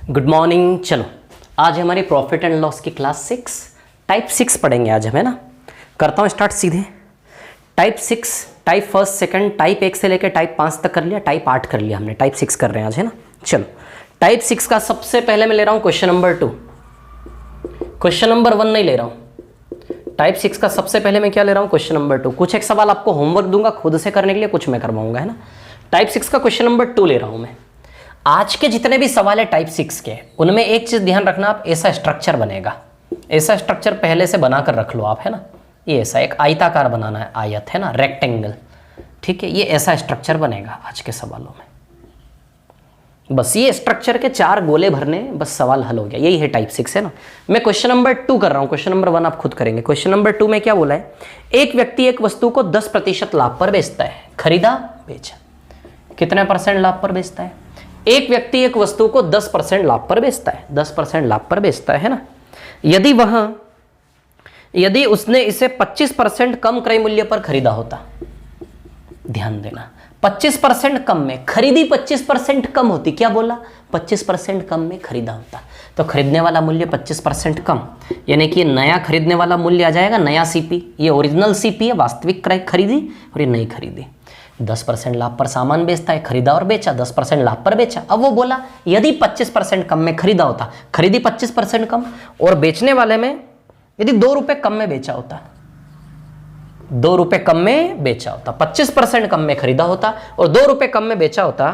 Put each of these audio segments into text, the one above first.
Good morning. चलो आज हमारी प्रॉफिट एंड लॉस की क्लास 6 टाइप 6 पढ़ेंगे आज हमें ना। करता हूँ स्टार्ट सीधे। Type 6, type first second, type 1 से लेकर टाइप 5 तक कर लिया, टाइप 8 कर लिया हमने, टाइप 6 कर रहे हैं आज, है ना। चलो टाइप 6 का सबसे पहले मैं ले रहा हूँ क्वेश्चन नंबर 2। क्वेश्चन नंबर 1 नहीं ले रहा हूँ। टाइप 6 का सबसे पहले मैं क्या ले रहा हूँ, क्वेश्चन नंबर 2। कुछ एक सवाल आपको होमवर्क दूंगा खुद से करने के लिए, कुछ मैं करवाऊंगा, है ना। टाइप 6 का क्वेश्चन नंबर 2 ले रहा हूँ मैं। आज के जितने भी सवाल है टाइप 6 के, उनमें एक चीज ध्यान रखना, आप ऐसा स्ट्रक्चर बनेगा, ऐसा स्ट्रक्चर पहले से बनाकर रख लो आप, है ना। ये ऐसा एक आयताकार बनाना है, आयत है ना, रेक्टेंगल, ठीक है। ये ऐसा स्ट्रक्चर बनेगा आज के सवालों में। बस ये स्ट्रक्चर के 4 गोले भरने, बस सवाल हल हो गया। यही है टाइप 6, है ना। मैं क्वेश्चन नंबर 2 कर रहा हूं, क्वेश्चन नंबर 1 आप खुद करेंगे। क्वेश्चन नंबर 2 में क्या बोला है, एक व्यक्ति एक वस्तु को 10% लाभ पर बेचता है। खरीदा बेचा, कितने परसेंट लाभ पर बेचता है। एक व्यक्ति एक वस्तु को 10% लाभ पर बेचता है, 10% लाभ पर बेचता है ना। यदि उसने इसे 25% कम क्रय मूल्य पर खरीदा होता, ध्यान देना, 25% कम में खरीदी, 25% कम होती, क्या बोला, 25% कम में खरीदा होता, तो खरीदने वाला मूल्य 25% कम, यानी कि नया खरीदने वाला मूल्य आ जाएगा नया सीपी। ये ओरिजिनल सीपी है, वास्तविक क्रय खरीदी, और ये नहीं खरीदी। 10% लाभ पर सामान बेचता है, खरीदा और बेचा, 10% लाभ पर बेचा। अब वो बोला यदि 25% कम में खरीदा होता, खरीदी 25% कम, और बेचने वाले में यदि 2 रुपए कम में बेचा होता, 2 रुपए कम में बेचा होता, 25% कम में खरीदा होता और 2 रुपए कम में बेचा होता,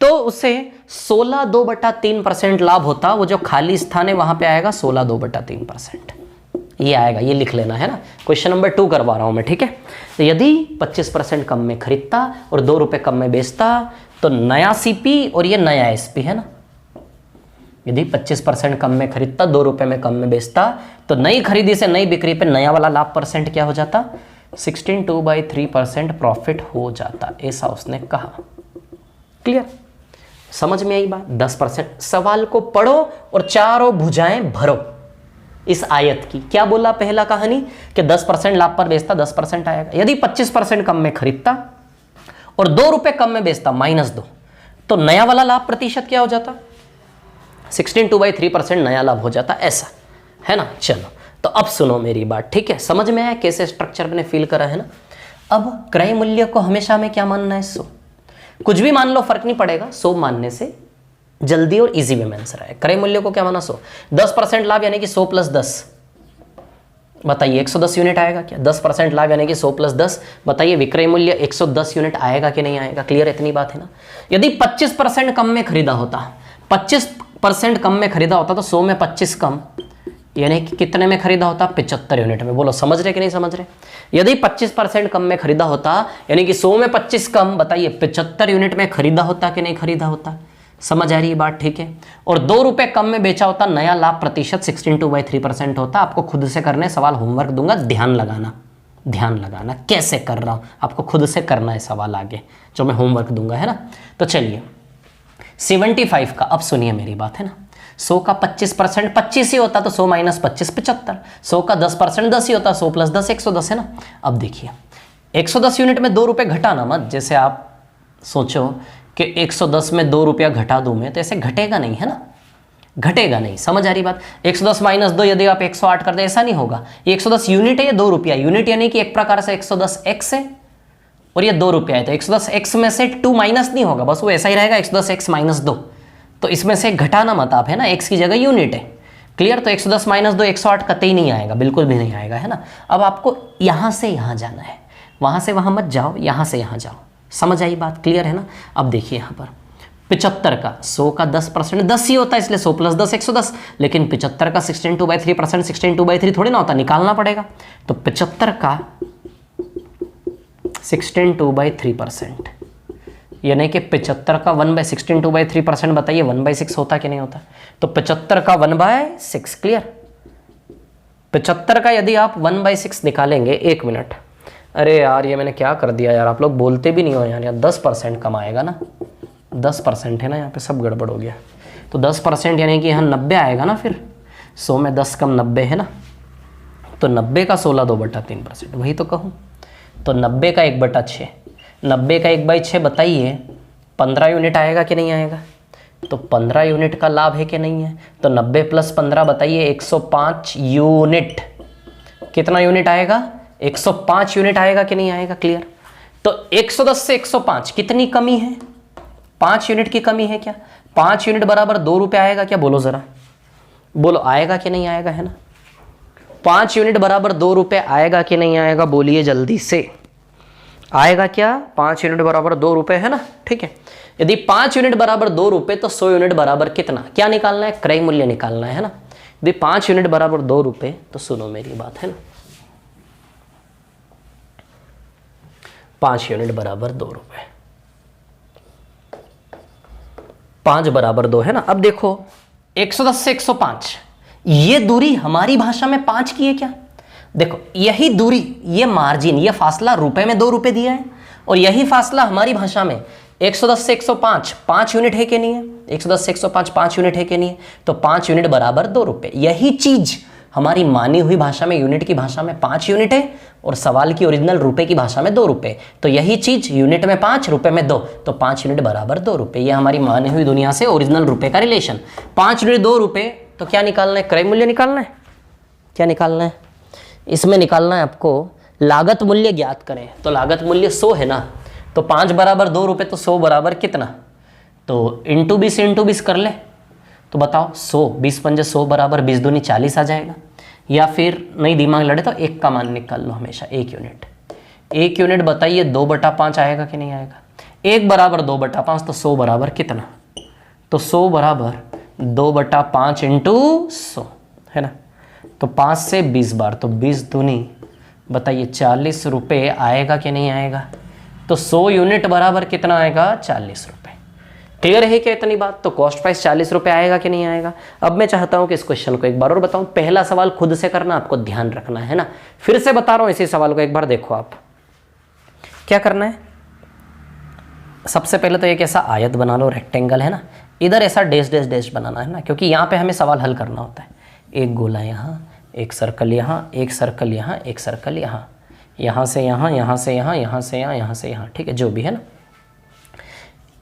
तो उसे 16/2/3% लाभ होता। वो जो खाली स्थान है वहां पे आएगा 16/2/3%, ये आएगा, ये लिख लेना, है ना। क्वेश्चन नंबर 2 करवा रहा हूं मैं, ठीक है। तो यदि 25% कम में खरीदता और 2 रुपए कम में बेचता, तो नया सीपी और ये नया एसपी, है ना। यदि 25% कम में खरीदता, 2 रुपए में कम में बेचता, तो नई खरीदी से नई बिक्री पे नया वाला लाभ परसेंट क्या हो जाता, 16/2/3% प्रॉफिट हो जाता, ऐसा उसने कहा। क्लियर, समझ में आई बात। 10%। सवाल को पढ़ो और चारों भुजाएं भरो इस आयत की। क्या बोला पहला कहानी कि 10% लाभ पर बेचता, 10% आएगा। यदि 25% कम में खरीदता और 2 रुपए कम में बेचता, -2, तो नया वाला लाभ प्रतिशत क्या हो जाता, 16/2/3% नया लाभ हो जाता, ऐसा, है ना। चलो तो अब सुनो मेरी बात, ठीक है। समझ में आया कैसे स्ट्रक्चर मैंने फील करा, है ना। अब क्रय मूल्य को हमेशा में क्या मानना है, 100। कुछ भी मान लो, फर्क नहीं पड़ेगा, 100 मानने से जल्दी और इजी वे में आंसर आए। क्रय मूल्य को क्या माना, 100। 10% लाभ यानी कि 100 + 10, बताइए 110 यूनिट आएगा क्या। 10% लाभ यानी कि 100 + 10, बताइए विक्रय मूल्य 110 यूनिट आएगा कि नहीं आएगा। क्लियर, इतनी बात है ना। यदि 25% कम में खरीदा होता, 25% कम में खरीदा होता, तो 100 में 25 कम, यानी कि कितने में खरीदा होता, 75 यूनिट में। बोलो समझ रहे कि नहीं समझ रहे। यदि 25% कम में खरीदा होता, यानी कि 100 में 25 कम, बताइए 75 यूनिट में खरीदा होता कि नहीं खरीदा होता। समझ आ रही है बात, ठीक है। और 2 रुपए कम में बेचा होता, नया लाभ प्रतिशत 16/2/3% होता। आपको खुद से करने, सवाल होमवर्क दूंगा, ध्यान लगाना, ध्यान लगाना कैसे कर रहा हूं, आपको खुद से करना है सवाल आगे जो मैं होमवर्क दूंगा, है ना। तो चलिए 75 का, अब सुनिए मेरी बात, है ना। 100 का 25% 25 ही होता, तो 100 - 25 75। 100 का 10% 10 ही होता, 100 + 10 110, है ना। अब देखिए 110 यूनिट में 2 रुपए घटाना मत। जैसे आप सोचो कि 110 में 2 रुपया घटा दूं मैं, तो ऐसे घटेगा नहीं, है ना, घटेगा नहीं। समझ आ रही बात। 110 - 2 यदि आप 108 कर दे, ऐसा नहीं होगा। ये 110 यूनिट है, ये 2 रुपया यूनिट, यानी कि एक प्रकार से 110 x है और ये 2 रुपया है, तो 110 x में से 2 माइनस नहीं होगा, बस वो ऐसा ही रहेगा 110 x - 2। तो इसमें से घटाना मत आप, है ना, x की जगह यूनिट है। क्लियर। तो 110 - 2 108 कतई नहीं आएगा, बिल्कुल भी नहीं आएगा, है ना। अब आपको यहां से यहां जाना है, वहां से वहां मत जाओ, यहां से यहां जाओ। समझ आई बात, क्लियर है ना। अब देखिए यहां पर 75 का 100 का 10% 10 ही होता है, इसलिए 100 + 10 110। लेकिन 75 का 16/2/3%, 16/2/3 थोड़ी ना होता, निकालना पड़ेगा। तो 75 का 16/2/3%, यानी कि 75 का 1/16/2/3%, बताइए 1/6 होता कि नहीं होता। तो 75 का 1/6, क्लियर। 75 का यदि आप 1/6 निकालेंगे, 1 मिनट, अरे यार ये मैंने क्या कर दिया यार, आप लोग बोलते भी नहीं हो यार। 10% कम आएगा ना, 10% है ना, यहाँ पे सब गड़बड़ हो गया। तो 10% यानी कि यहाँ 90 आएगा ना, फिर 100 में 10 कम 90 है ना, तो 90 का 16/2/3%, वही तो कहूँ। तो 90 का 1/6, 90 का 1/6 बताइए 15 यूनिट आएगा कि नहीं आएगा। तो 15 यूनिट का लाभ है कि नहीं है? तो 90 प्लस 15 बताइए 105 यूनिट। कितना यूनिट आएगा? 105 यूनिट आएगा कि नहीं आएगा? क्लियर। तो 110 से 105 कितनी कमी है? 5 यूनिट की कमी है क्या? 5 यूनिट बराबर 2 रुपये आएगा क्या? बोलो जरा, बोलो आएगा कि नहीं आएगा, है ना? 5 यूनिट बराबर 2 रुपये आएगा कि नहीं आएगा? बोलिए जल्दी से, आएगा क्या? 5 यूनिट बराबर 2 रुपये, है ना? ठीक है। यदि 5 यूनिट बराबर 2 रुपये तो 100 यूनिट बराबर कितना? क्या निकालना है? क्रय मूल्य निकालना है ना? यदि 5 यूनिट बराबर 2 रुपये तो सुनो मेरी बात, है ना, 5 यूनिट बराबर 2 रुपये, 5 बराबर 2, है ना? अब देखो 110 से 105, ये दूरी हमारी भाषा में 5 की है क्या? देखो यही दूरी, ये मार्जिन, ये फासला रुपए में 2 रुपये दिया है, और यही फासला हमारी भाषा में 110 से 105 5 यूनिट है कि नहीं है? 110 से 105 5 यूनिट है कि नहीं है? तो 5 यूनिट बराबर 2 रुपये। यही चीज हमारी मानी हुई भाषा में, यूनिट की भाषा में 5 यूनिट है, और सवाल की ओरिजिनल रुपए की भाषा में 2 रुपये। तो यही चीज यूनिट में 5, रुपए में 2, तो 5 यूनिट बराबर 2 रुपये। ये हमारी मानी हुई दुनिया से ओरिजिनल रुपए का रिलेशन। 5 यूनिट 2 रुपये, तो क्या निकालना है? क्रय मूल्य निकालना है। क्या निकालना है? इसमें निकालना है आपको लागत मूल्य ज्ञात करें। तो लागत मूल्य 100 है ना, तो 5 बराबर 2 रुपये, तो 100 बराबर कितना? तो इंटू 20 कर ले, तो बताओ 100, 20 पंजे 100 बराबर 20 दूनी 40 आ जाएगा। या फिर नहीं दिमाग लड़े तो 1 का मान निकाल लो हमेशा, 1 यूनिट। 1 यूनिट बताइए 2/5 आएगा कि नहीं आएगा? 1 बराबर 2/5, तो 100 बराबर कितना? तो 100 बराबर 2/5 इंटू 100, है ना? तो 5 से 20 बार, तो 20 दूनी बताइए 40 रुपये आएगा कि नहीं आएगा? तो 100 यूनिट बराबर कितना आएगा? 40 रुपये। क्लियर है क्या इतनी बात? तो कॉस्ट प्राइस 40 रुपये आएगा कि नहीं आएगा? अब मैं चाहता हूं कि इस क्वेश्चन को एक बार और बताऊं। पहला सवाल खुद से करना, आपको ध्यान रखना है ना। फिर से बता रहा हूं, इसी सवाल को एक बार देखो आप। क्या करना है? सबसे पहले तो एक ऐसा आयत बना लो, रेक्टेंगल, है ना। इधर ऐसा डैश डैश डैश बनाना है ना, क्योंकि यहाँ पे हमें सवाल हल करना होता है। एक गोला यहाँ, एक सर्कल यहाँ, एक सर्कल यहाँ, एक सर्कल यहाँ, यहाँ से यहाँ, यहाँ से यहाँ, यहाँ से यहाँ, यहाँ से यहाँ, ठीक है, जो भी है ना।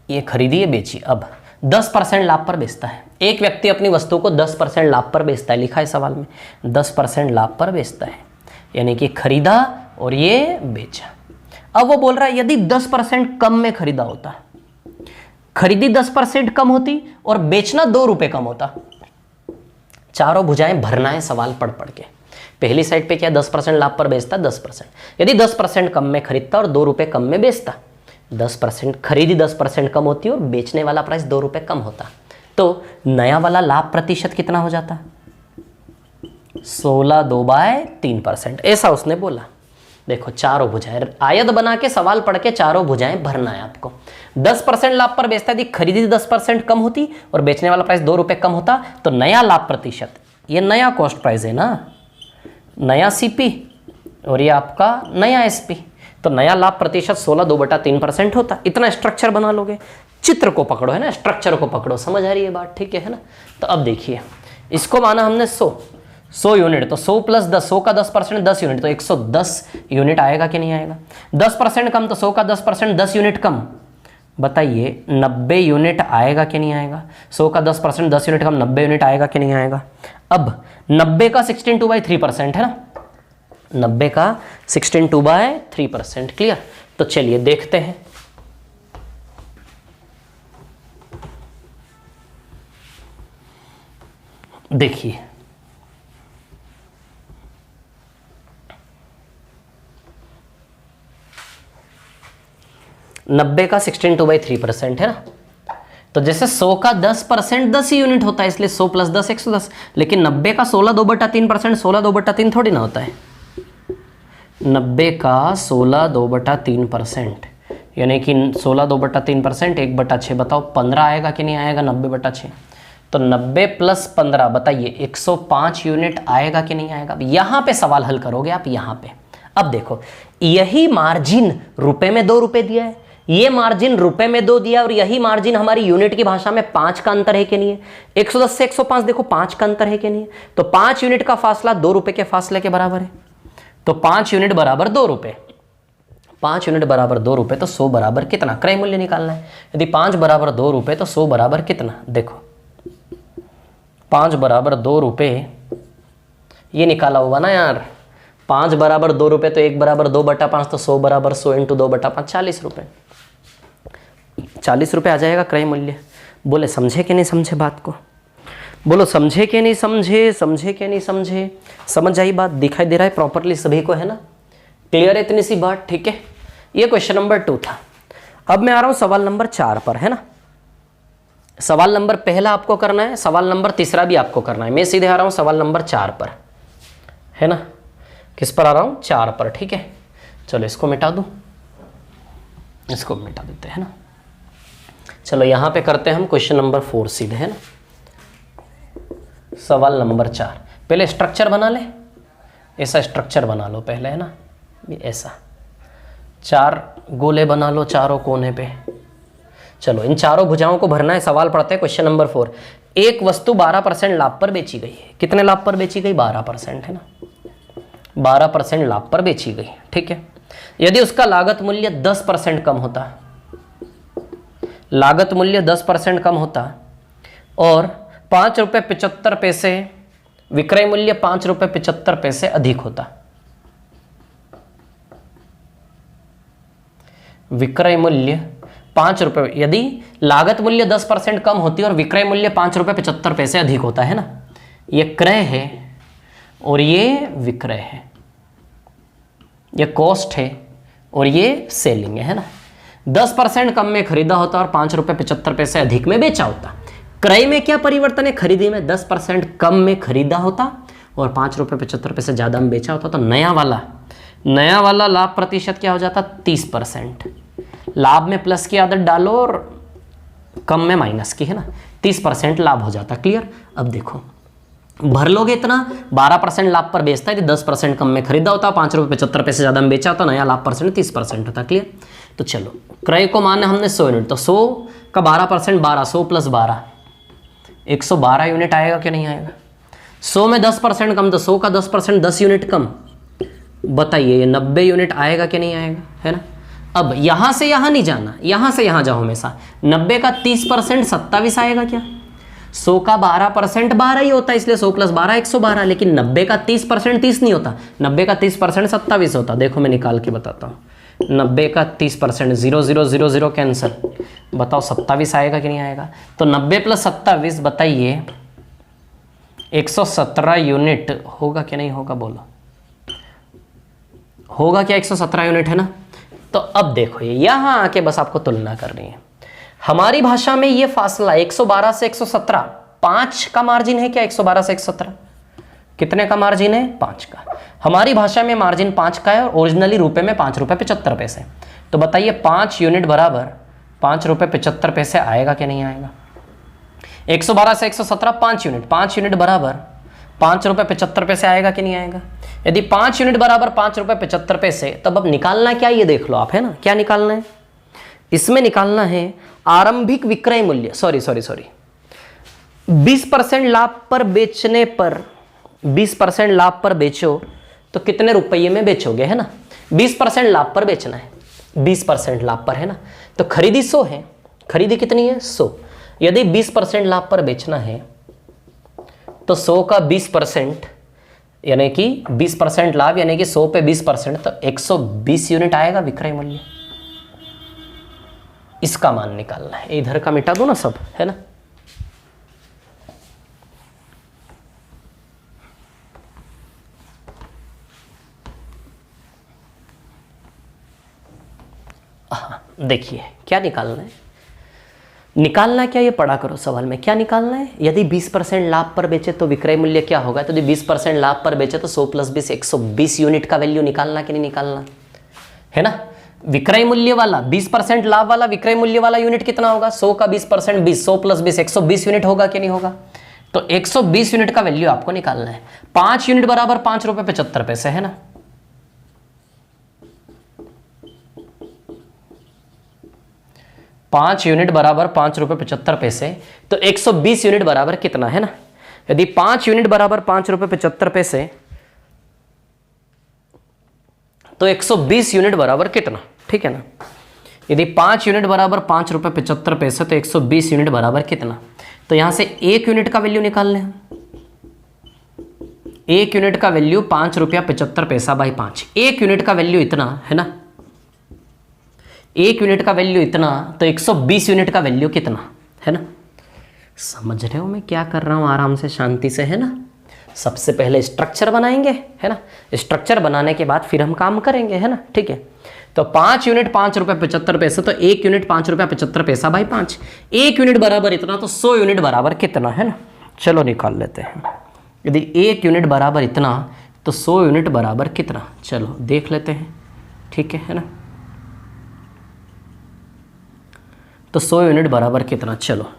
ये खरीदी है, बेची। अब 10% लाभ पर बेचता है। एक व्यक्ति अपनी वस्तु को 10% लाभ पर बेचता है, लिखा है सवाल में 10% लाभ पर बेचता है, यानी कि खरीदा और ये बेचा। अब वो बोल रहा है यदि 10% कम में खरीदा होता, खरीदी 10% कम होती और बेचना 2 रुपये कम होता। चारों भुजाएं भरना है सवाल पढ़ पढ़ के। पहली साइड पे क्या 10% लाभ पर बेचता, 10%। यदि 10% कम में खरीदता और 2 रुपये कम में बेचता, 10% खरीदी 10% कम होती और बेचने वाला प्राइस 2 रुपये कम होता, तो नया वाला लाभ प्रतिशत कितना हो जाता? 16/2/3%, ऐसा उसने बोला। देखो चारों भुजाएं, आयत बना के सवाल पढ़ के चारों भुजाएं भरना है आपको। 10% लाभ पर बेचता, यदि खरीदी 10% कम होती और बेचने वाला प्राइस 2 रुपये कम होता, तो नया लाभ प्रतिशत, ये नया कॉस्ट प्राइस है ना, नया सीपी, और ये आपका नया एसपी, तो नया लाभ प्रतिशत 16/2/3% होता। इतना स्ट्रक्चर बना लोगे, चित्र को पकड़ो, है ना, स्ट्रक्चर को पकड़ो, समझ आ रही है बात? ठीक है ना। तो अब देखिए, इसको माना हमने 100 यूनिट, तो 100 प्लस 10, 100 का 10% 10 यूनिट, तो 110 यूनिट आएगा कि नहीं आएगा? 10% कम, तो 100 का 10% 10 यूनिट कम, बताइए 90 यूनिट आएगा कि नहीं आएगा? 100 का 10% 10 यूनिट कम, 90 यूनिट आएगा कि नहीं आएगा? अब 90 का 16/3% है ना, 90 का 16/3%। क्लियर? तो चलिए देखते हैं। देखिए नब्बे का 16/3% है ना, तो जैसे 100 का 10% 10 ही यूनिट होता है, इसलिए 100 प्लस 10 110, लेकिन 90 का 16/2/3%, 16/2/3 थोड़ी ना होता है। 90 का 16/2/3%, यानी कि 16/2/3%, 1/6, बताओ 15 आएगा कि नहीं आएगा? 90/6, तो 90 प्लस 15 बताइए 105 यूनिट आएगा कि नहीं आएगा? यहां पे सवाल हल करोगे आप, यहां पे। अब देखो, यही मार्जिन रुपए में 2 रुपए दिया है, ये मार्जिन रुपए में 2 दिया, और यही मार्जिन हमारी यूनिट की भाषा में 5 का अंतर है कि नहीं है? 110 से 105 देखो 5 का अंतर है कि नहीं है? तो 5 यूनिट का फासला 2 रुपए के फासले के बराबर है, तो 5 यूनिट बराबर 2 रुपए। 5 यूनिट बराबर 2 रुपये तो 100 बराबर कितना, क्रय मूल्य निकालना है। यदि 5 बराबर 2 रुपये तो 100 बराबर कितना, देखो 5 बराबर 2 रुपये ये निकाला हुआ ना यार, 5 बराबर 2 रुपये तो 1 बराबर 2/5 तो 100 बराबर 100 इंटू 2/5 40 रुपये, 40 रुपये आ जाएगा क्रय मूल्य। बोले समझे कि नहीं समझे बात को, बोलो समझे कि नहीं समझे, समझे कि नहीं समझे, समझ आई बात, दिखाई दे रहा है प्रॉपरली सभी को, है ना, क्लियर है इतनी सी बात, ठीक है। ये क्वेश्चन नंबर 2 था। अब मैं आ रहा हूं सवाल नंबर 4 पर, है ना। सवाल नंबर पहला आपको करना है, सवाल नंबर तीसरा भी आपको करना है। मैं सीधे आ रहा हूं सवाल नंबर 4 पर, है ना। किस पर आ रहा हूं, 4 पर, ठीक है। चलो इसको मिटा दूं, इसको मिटा देते हैं ना। चलो यहां पे करते हैं हम क्वेश्चन नंबर 4 सीधे, है ना। सवाल नंबर 4, पहले स्ट्रक्चर बना ले, ऐसा स्ट्रक्चर बना लो पहले, है ना, ऐसा 4 गोले बना लो चारों कोने पे। चलो इन चारों भुजाओं को भरना है। सवाल पढ़ते हैं क्वेश्चन नंबर 4। एक वस्तु 12% लाभ पर बेची गई है। कितने लाभ पर बेची गई, 12%, है ना, 12% लाभ पर बेची गई, ठीक है। यदि उसका लागत मूल्य 10% कम होता, लागत मूल्य 10% कम होता और 5 रुपये 75 पैसे, विक्रय मूल्य 5 रुपये 75 पैसे अधिक होता, विक्रय मूल्य 5 रुपये, यदि लागत मूल्य 10% कम होती और विक्रय मूल्य 5 रुपये 75 पैसे अधिक होता, है ना। ये क्रय है और ये विक्रय है, ये कॉस्ट है और ये सेलिंग है ना। 10% कम में खरीदा होता और 5 रुपये 75 पैसे अधिक में बेचा होता। क्रय में क्या परिवर्तन है, खरीदी में 10% कम में खरीदा होता और 5 रुपये 75 पैसे ज़्यादा में बेचा होता, तो नया वाला लाभ प्रतिशत क्या हो जाता, 30%। लाभ में प्लस की आदत डालो और कम में माइनस की, है ना, 30% लाभ हो जाता। क्लियर। अब देखो भर लोगे इतना, 12% लाभ पर बेचता है, 10% कम में खरीदा होता, 5 रुपये 75 पैसे ज़्यादा में बेचा होता, नया लाभ परसेंट 30% होता। क्लियर। तो चलो क्रय को माने हमने 100 यूनिट, तो 100 का 12% 12, 100 + 12 112 यूनिट आएगा क्या, नहीं आएगा। 100 में 10% कम, तो 100 का 10% 10 यूनिट कम, बताइए ये 90 यूनिट आएगा कि नहीं आएगा, है ना। अब यहां से यहां नहीं जाना, यहां से यहां जाओ हमेशा। 90 का 30% 27 आएगा क्या, 100 का 12% 12 ही होता है, इसलिए 100 + 12 112। लेकिन 90 का 30% 30 नहीं होता, 90 का 30% 27 होता। देखो मैं निकाल के बताता हूँ, 90 का 30% 0 0 0 0 कैंसिल, बताओ 27 आएगा कि नहीं आएगा। तो 90 + 27 बताइए 117 यूनिट होगा कि नहीं होगा, बोलो होगा क्या, 117 यूनिट, है ना। तो अब देखो ये यहां आके बस आपको तुलना करनी है। हमारी भाषा में ये फासला 112 से 117 5 का मार्जिन है क्या, 112 से 117 कितने का मार्जिन है, 5 का। हमारी भाषा में मार्जिन 5 का है और ओरिजिनली रुपए में 5 रुपये 75 पैसे। तो बताइए 5 यूनिट बराबर 5 रुपये 75 पैसे आएगा कि नहीं आएगा। 112 से 117 5 यूनिट, 5 यूनिट बराबर 5 रुपये 75 पैसे आएगा कि नहीं आएगा। यदि 5 यूनिट बराबर 5 रुपये 75 पैसे, तब अब निकालना क्या, ये देख लो आप, है ना। क्या निकालना है, इसमें निकालना है आरंभिक विक्रय मूल्य, सॉरी 20% लाभ पर बेचने पर, 20% लाभ पर बेचो तो कितने रुपये में बेचोगे, है ना। 20% लाभ पर बेचना है, 20% लाभ पर, है ना। तो खरीदी 100 है, खरीदी कितनी है 100। यदि 20% लाभ पर बेचना है तो 100 का 20% यानी कि 20% लाभ, यानी कि 100 पे 20%, तो 120 यूनिट आएगा विक्रय मूल्य। इसका मान निकालना है। इधर का मिटा दो ना सब, है ना। देखिए क्या निकालना है, निकालना क्या, ये पढ़ा करो सवाल में क्या निकालना है। यदि 20% लाभ पर बेचे तो विक्रय मूल्य क्या होगा, तो यदि 20% लाभ पर बेचे तो 100 + 20 120 यूनिट का वैल्यू निकालना कि नहीं निकालना, है ना। विक्रय मूल्य वाला 20% लाभ वाला विक्रय मूल्य वाला यूनिट कितना होगा, 100 का 20% 20, 100 + 20 120 यूनिट होगा कि नहीं होगा। तो 120 यूनिट का वैल्यू आपको निकालना है। 5 यूनिट बराबर 5 रुपये 75 पैसे, है ना। पांच यूनिट बराबर 5 रुपये 75 पैसे, तो 120 यूनिट बराबर कितना, है ना। यदि 5 यूनिट बराबर 5 रुपये 75 पैसे, तो 120 यूनिट बराबर कितना, ठीक है ना। यदि 5 यूनिट बराबर 5 रुपये 75 पैसे तो 120 यूनिट बराबर कितना। तो यहाँ से 1 यूनिट का वैल्यू निकाल लें। 1 यूनिट का वैल्यू 5 रुपया 75 पैसा बाई 5। 1 यूनिट का वैल्यू इतना है ना, 1 यूनिट का वैल्यू इतना, तो 120 यूनिट का वैल्यू कितना है ना। समझ रहे हो मैं क्या कर रहा हूँ, आराम से शांति से, है ना। सबसे पहले स्ट्रक्चर बनाएंगे, है ना। स्ट्रक्चर बनाने के बाद फिर हम काम करेंगे, है ना, ठीक है। तो 5 यूनिट 5 रुपये 75 पैसे, तो 1 यूनिट 5 रुपया 75 पैसा बाई 5। 1 यूनिट बराबर इतना, तो 100 यूनिट बराबर कितना, है ना। चलो निकाल लेते हैं। यदि 1 यूनिट बराबर इतना तो 100 यूनिट बराबर कितना, चलो देख लेते हैं, ठीक है ना। तो 100 यूनिट बराबर कितना, चलो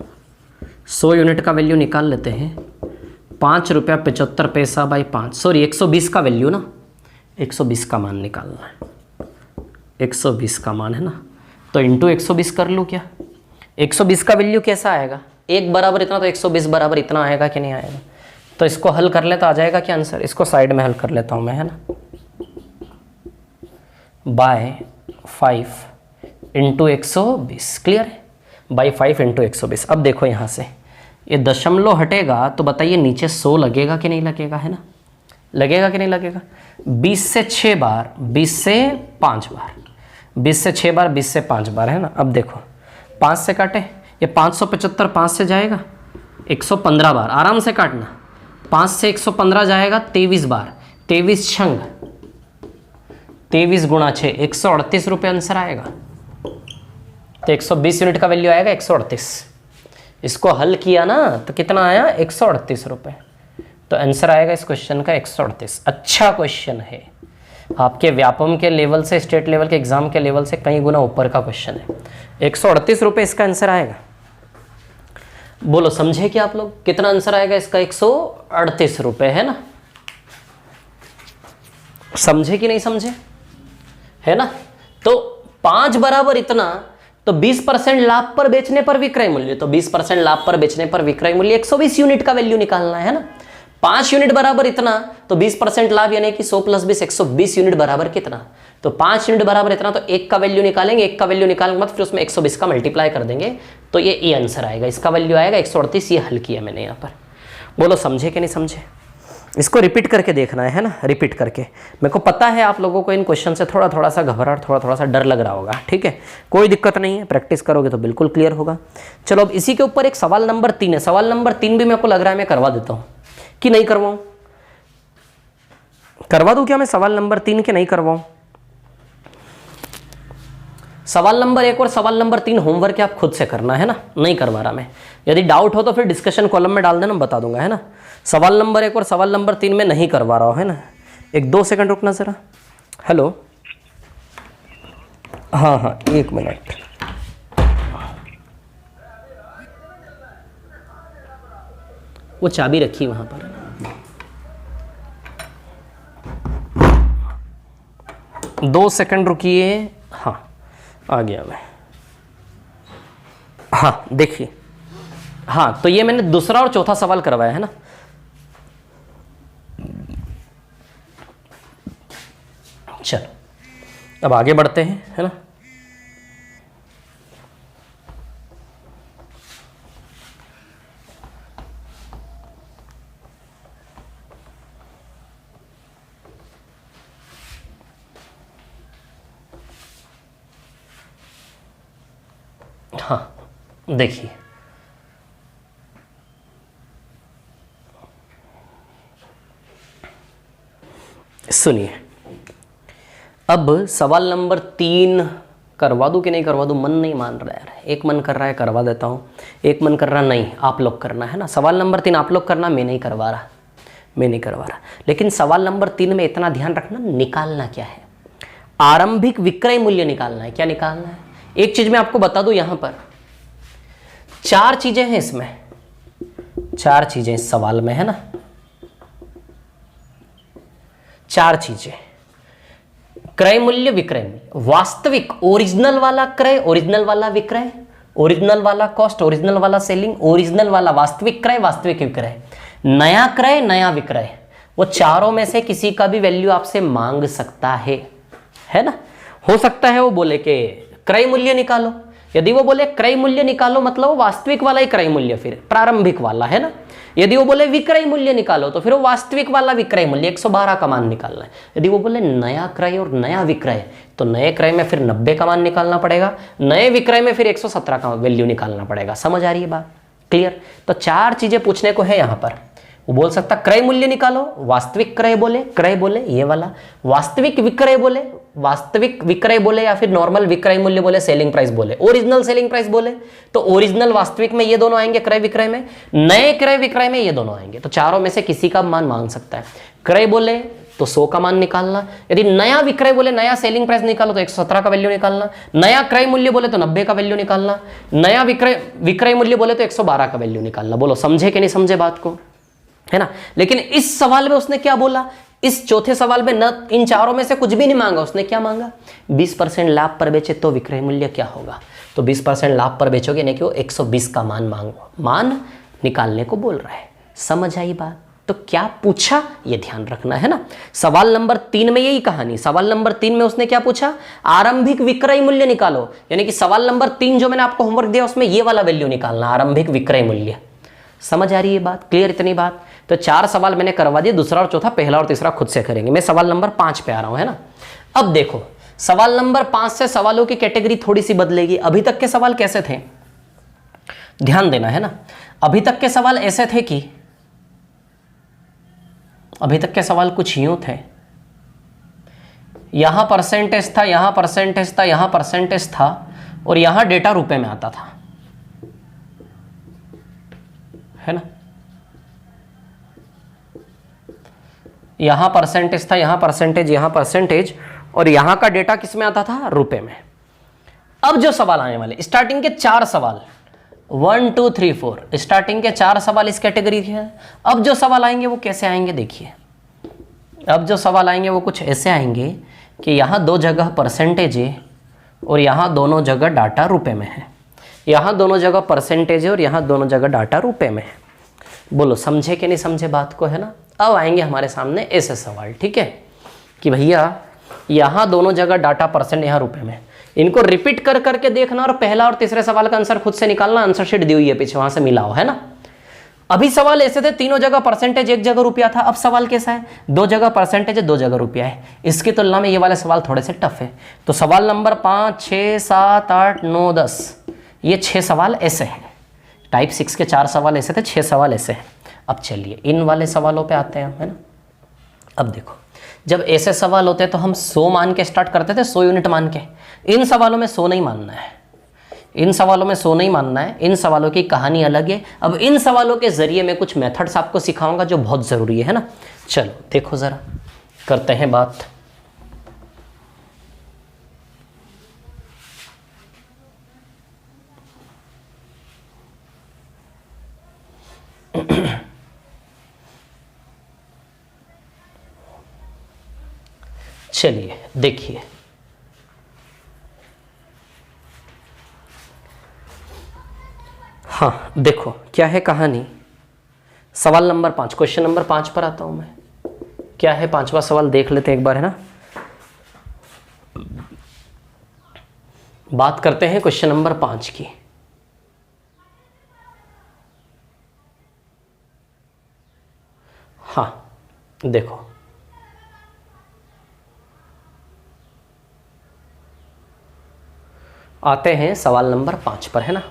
100 यूनिट का वैल्यू निकाल लेते हैं। 5 रुपया 75 पैसा बाई 5, सॉरी 120 का वैल्यू ना, 120 का मान निकालना है। 120 का मान है ना, तो इंटू 120 कर लूँ क्या। 120 का वैल्यू कैसा आएगा, 1 बराबर इतना, तो 120 बराबर इतना आएगा कि नहीं आएगा। तो इसको हल कर ले तो आ जाएगा क्या आंसर। इसको साइड में हल कर लेता हूँ मैं, है ना। बाय 5 इंटू 120, क्लियर है। By 5 into 120। अब देखो यहाँ से ये दशमलव हटेगा तो बताइए नीचे 100 लगेगा कि नहीं लगेगा, है ना। लगेगा कि नहीं लगेगा। 20 से 6 बार, 20 से 5 बार, 20 से 6 बार, 20 से 5 बार, है ना। अब देखो 5 से काटे, ये 575 5 से जाएगा 115 बार, आराम से काटना। 5 से 115 जाएगा 23 बार, 23 छंग 23 गुणा 6, 138 रुपये आंसर आएगा। तो 120 यूनिट का वैल्यू आएगा 138। इसको हल किया ना तो कितना आया, 138 रुपये। तो आंसर आएगा इस क्वेश्चन का 138। अच्छा क्वेश्चन है, आपके व्यापम के लेवल से, स्टेट लेवल के एग्जाम के लेवल से कई गुना ऊपर का क्वेश्चन है। 138 रुपये इसका आंसर आएगा। बोलो समझे कि आप लोग, कितना आंसर आएगा इसका, 138 रुपये, है ना। समझे कि नहीं समझे, है ना। तो 5 बराबर इतना, तो 20% लाभ पर बेचने पर विक्रय मूल्य, तो 20% लाभ पर बेचने पर विक्रय मूल्य 120 यूनिट का वैल्यू निकालना है ना। 5 यूनिट बराबर इतना, तो 20% लाभ यानी कि 100 + 20 120 यूनिट बराबर कितना। तो 5 यूनिट बराबर इतना, तो 1 का वैल्यू निकालेंगे, 1 का वैल्यू निकालने के बाद फिर उसमें 120 का मल्टीप्लाई कर देंगे, तो ये आंसर आएगा। इसका वैल्यू आएगा 138। ये हल किया मैंने यहाँ पर। बोलो समझे कि नहीं समझे। इसको रिपीट करके देखना है ना, रिपीट करके। मेरे को पता है आप लोगों को इन क्वेश्चन से थोड़ा सा घबराहट, थोड़ा सा डर लग रहा होगा, ठीक है। कोई दिक्कत नहीं है, प्रैक्टिस करोगे तो बिल्कुल क्लियर होगा। चलो अब इसी के ऊपर एक सवाल नंबर 3 है। सवाल नंबर 3 भी मेरे को लग रहा है मैं करवा देता हूँ कि नहीं करवाऊँ। करवा दूँ क्या मैं सवाल नंबर 3 के, नहीं करवाऊँ। सवाल नंबर 1 और सवाल नंबर 3 होमवर्क आप खुद से करना है ना, नहीं करवा रहा मैं। यदि डाउट हो तो फिर डिस्कशन कॉलम में डाल देना, बता दूंगा, है ना। सवाल नंबर 1 और सवाल नंबर 3 में नहीं करवा रहा हूँ, है ना। 1-2 सेकंड रुकना ज़रा। हेलो, हाँ 1 मिनट। वो चाबी रखी वहाँ पर, 2 सेकंड रुकिए। हाँ आ गया मैं। हाँ देखिए, हाँ तो ये मैंने दूसरा और चौथा सवाल करवाया है ना। चलो अब आगे बढ़ते हैं, है ना। हाँ देखिए, सुनिए। अब सवाल नंबर 3 करवा दूं कि नहीं करवा दूं, मन नहीं मान रहा है। एक मन कर रहा है करवा देता हूं, एक मन कर रहा नहीं आप लोग करना, है ना। सवाल नंबर 3 आप लोग करना, मैं नहीं करवा रहा। लेकिन सवाल नंबर 3 में इतना ध्यान रखना, निकालना क्या है, आरंभिक विक्रय मूल्य निकालना है। क्या निकालना है, एक चीज मैं आपको बता दूं, यहां पर 4 चीजें हैं इसमें, 4 चीजें इस सवाल में, है ना। 4 चीजें, क्रय मूल्य, विक्रय मूल्य, वास्तविक ओरिजिनल वाला क्रय, ओरिजिनल वाला विक्रय, ओरिजिनल वाला कॉस्ट, ओरिजिनल वाला सेलिंग, ओरिजिनल वाला वास्तविक क्रय, वास्तविक विक्रय, नया क्रय, नया विक्रय। वो चारों में से किसी का भी वैल्यू आपसे मांग सकता है ना। हो सकता है वो बोले कि क्रय मूल्य निकालो। यदि वो बोले क्रय मूल्य निकालो मतलब वो वास्तविक वाला ही क्रय मूल्य, फिर प्रारंभिक वाला, है ना। यदि वो बोले विक्रय मूल्य निकालो तो फिर वो वास्तविक वाला विक्रय मूल्य 112 का मान निकालना है। यदि वो बोले नया क्रय और नया विक्रय तो नए क्रय में फिर 90 का मान निकालना पड़ेगा, नए विक्रय में फिर 117 का वैल्यू निकालना पड़ेगा। समझ आ रही है बात? क्लियर? तो 4 चीजें पूछने को है यहां पर। वो बोल सकता क्रय मूल्य निकालो, वास्तविक क्रय बोले ये वाला, वास्तविक विक्रय बोले या फिर नॉर्मल विक्रय मूल्य बोले, सेलिंग प्राइस बोले, ओरिजिनल सेलिंग प्राइस बोले तो ओरिजिनल वास्तविक में ये दोनों आएंगे, क्रय विक्रय में, नए क्रय विक्रय में ये दोनों आएंगे। तो चारों में से किसी का मान मांग सकता है। क्रय बोले तो 100 का मान निकालना, यदि नया विक्रय बोले नया सेलिंग प्राइस निकालो तो 117 का वैल्यू निकालना, नया क्रय मूल्य बोले तो 90 का वैल्यू निकालना, नया विक्रय मूल्य बोले तो 112 का वैल्यू निकालना। बोलो समझे कि नहीं समझे बात को, है ना। लेकिन इस सवाल में उसने क्या बोला, इस चौथे सवाल में न इन चारों में से कुछ भी नहीं मांगा, उसने क्या मांगा 20% लाभ पर बेचे तो विक्रय मूल्य क्या होगा। तो 20% लाभ पर बेचोगे नहीं कि वो 120 का मान निकालने को बोल रहा है। समझ आई बात? तो क्या पूछा ये ध्यान रखना है ना। सवाल नंबर 3 में यही कहानी, सवाल नंबर 3 में उसने क्या पूछा, आरंभिक विक्रय मूल्य निकालो। यानी कि सवाल नंबर 3 जो मैंने आपको होमवर्क दिया उसमें ये वाला वैल्यू निकालना, आरंभिक विक्रय मूल्य। समझ आ रही है बात? क्लियर इतनी बात? तो 4 सवाल मैंने करवा दिए, दूसरा और चौथा, पहला और तीसरा खुद से करेंगे। मैं सवाल नंबर 5 पे आ रहा हूं, है ना। अब देखो सवाल नंबर 5 से सवालों की कैटेगरी थोड़ी सी बदलेगी। अभी तक के सवाल कैसे थे, ध्यान देना, है ना। अभी तक के सवाल ऐसे थे कि अभी तक के सवाल कुछ यूं थे, यहां परसेंटेज था, यहां परसेंटेज था, यहां परसेंटेज था और यहां डेटा रुपए में आता था, है ना। यहां परसेंटेज था, यहां परसेंटेज और यहां का डेटा किस में आता था, रुपए में। अब जो सवाल आने वाले, स्टार्टिंग के 4 सवाल 1 2 3 4, स्टार्टिंग के 4 सवाल इस कैटेगरी के हैं। अब जो सवाल आएंगे वो कैसे आएंगे देखिए। अब जो सवाल आएंगे वो कुछ ऐसे आएंगे कि यहां 2 जगह परसेंटेज है और यहां दोनों जगह डाटा रुपए में है, यहां दोनों जगह परसेंटेज है और यहां दोनों जगह डाटा रुपए में है। बोलो समझे कि नहीं समझे बात को, है ना। अब आएंगे हमारे सामने ऐसे सवाल, ठीक है, कि भैया यहां दोनों जगह डाटा परसेंट, यहां रुपए में। इनको रिपीट कर करके देखना और पहला और तीसरे सवाल का आंसर खुद से निकालना। आंसर शीट दी हुई है पीछे, वहां से मिलाओ, है ना। अभी सवाल ऐसे थे, तीनों जगह परसेंटेज 1 जगह रुपया था। अब सवाल कैसा है, 2 जगह परसेंटेज है 2 जगह रुपया है। इसकी तुलना में ये वाले सवाल थोड़े से टफ है। तो सवाल नंबर 5 6 7 8 9 10, ये 6 सवाल ऐसे हैं। टाइप 6 के 4 सवाल ऐसे थे, 6 सवाल ऐसे हैं। अब चलिए इन वाले सवालों पे आते हैं, है ना। अब देखो जब ऐसे सवाल होते हैं तो हम 100 मान के स्टार्ट करते थे, 100 यूनिट मान के। इन सवालों में 100 नहीं मानना है, इन सवालों में 100 नहीं मानना है। इन सवालों की कहानी अलग है। अब इन सवालों के जरिए मैं कुछ मेथड्स आपको सिखाऊंगा जो बहुत ज़रूरी है ना। चलो देखो ज़रा, करते हैं बात। चलिए देखिए, हाँ देखो क्या है कहानी। सवाल नंबर 5, क्वेश्चन नंबर 5 पर आता हूं मैं। क्या है 5वां सवाल, देख लेते हैं एक बार, है ना। बात करते हैं क्वेश्चन नंबर 5 की। हाँ देखो, आते हैं सवाल नंबर 5 पर, है ना।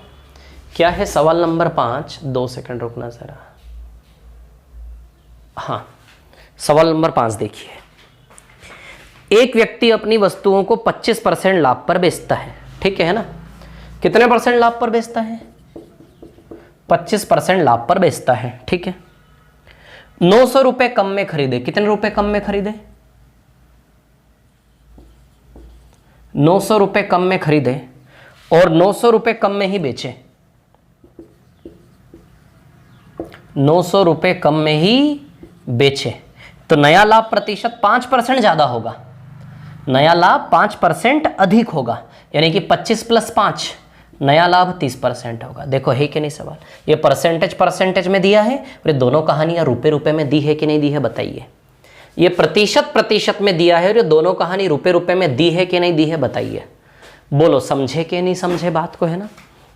क्या है सवाल नंबर 5, 2 सेकंड रुकना जरा। हाँ सवाल नंबर 5 देखिए, एक व्यक्ति अपनी वस्तुओं को 25% लाभ पर बेचता है, ठीक है ना। कितने परसेंट लाभ पर बेचता है, 25% लाभ पर बेचता है, ठीक है। 900 रुपए कम में खरीदे, कितने रुपए कम में खरीदे, 900 रुपए कम में खरीदे और 900 रुपए कम में ही बेचे, 900 रुपए कम में ही बेचे। तो नया लाभ प्रतिशत 5% ज्यादा होगा, नया लाभ 5% अधिक होगा, यानी कि 25 + 5, नया लाभ 30% होगा। देखो है कि नहीं सवाल, ये परसेंटेज में दिया है और ये दोनों कहानियां रुपए रुपए में दी है कि नहीं दी है बताइए। ये प्रतिशत प्रतिशत में दिया है और ये दोनों कहानी रुपए रुपए में दी है कि नहीं दी है बताइए, बोलो समझे कि नहीं समझे बात को, है ना।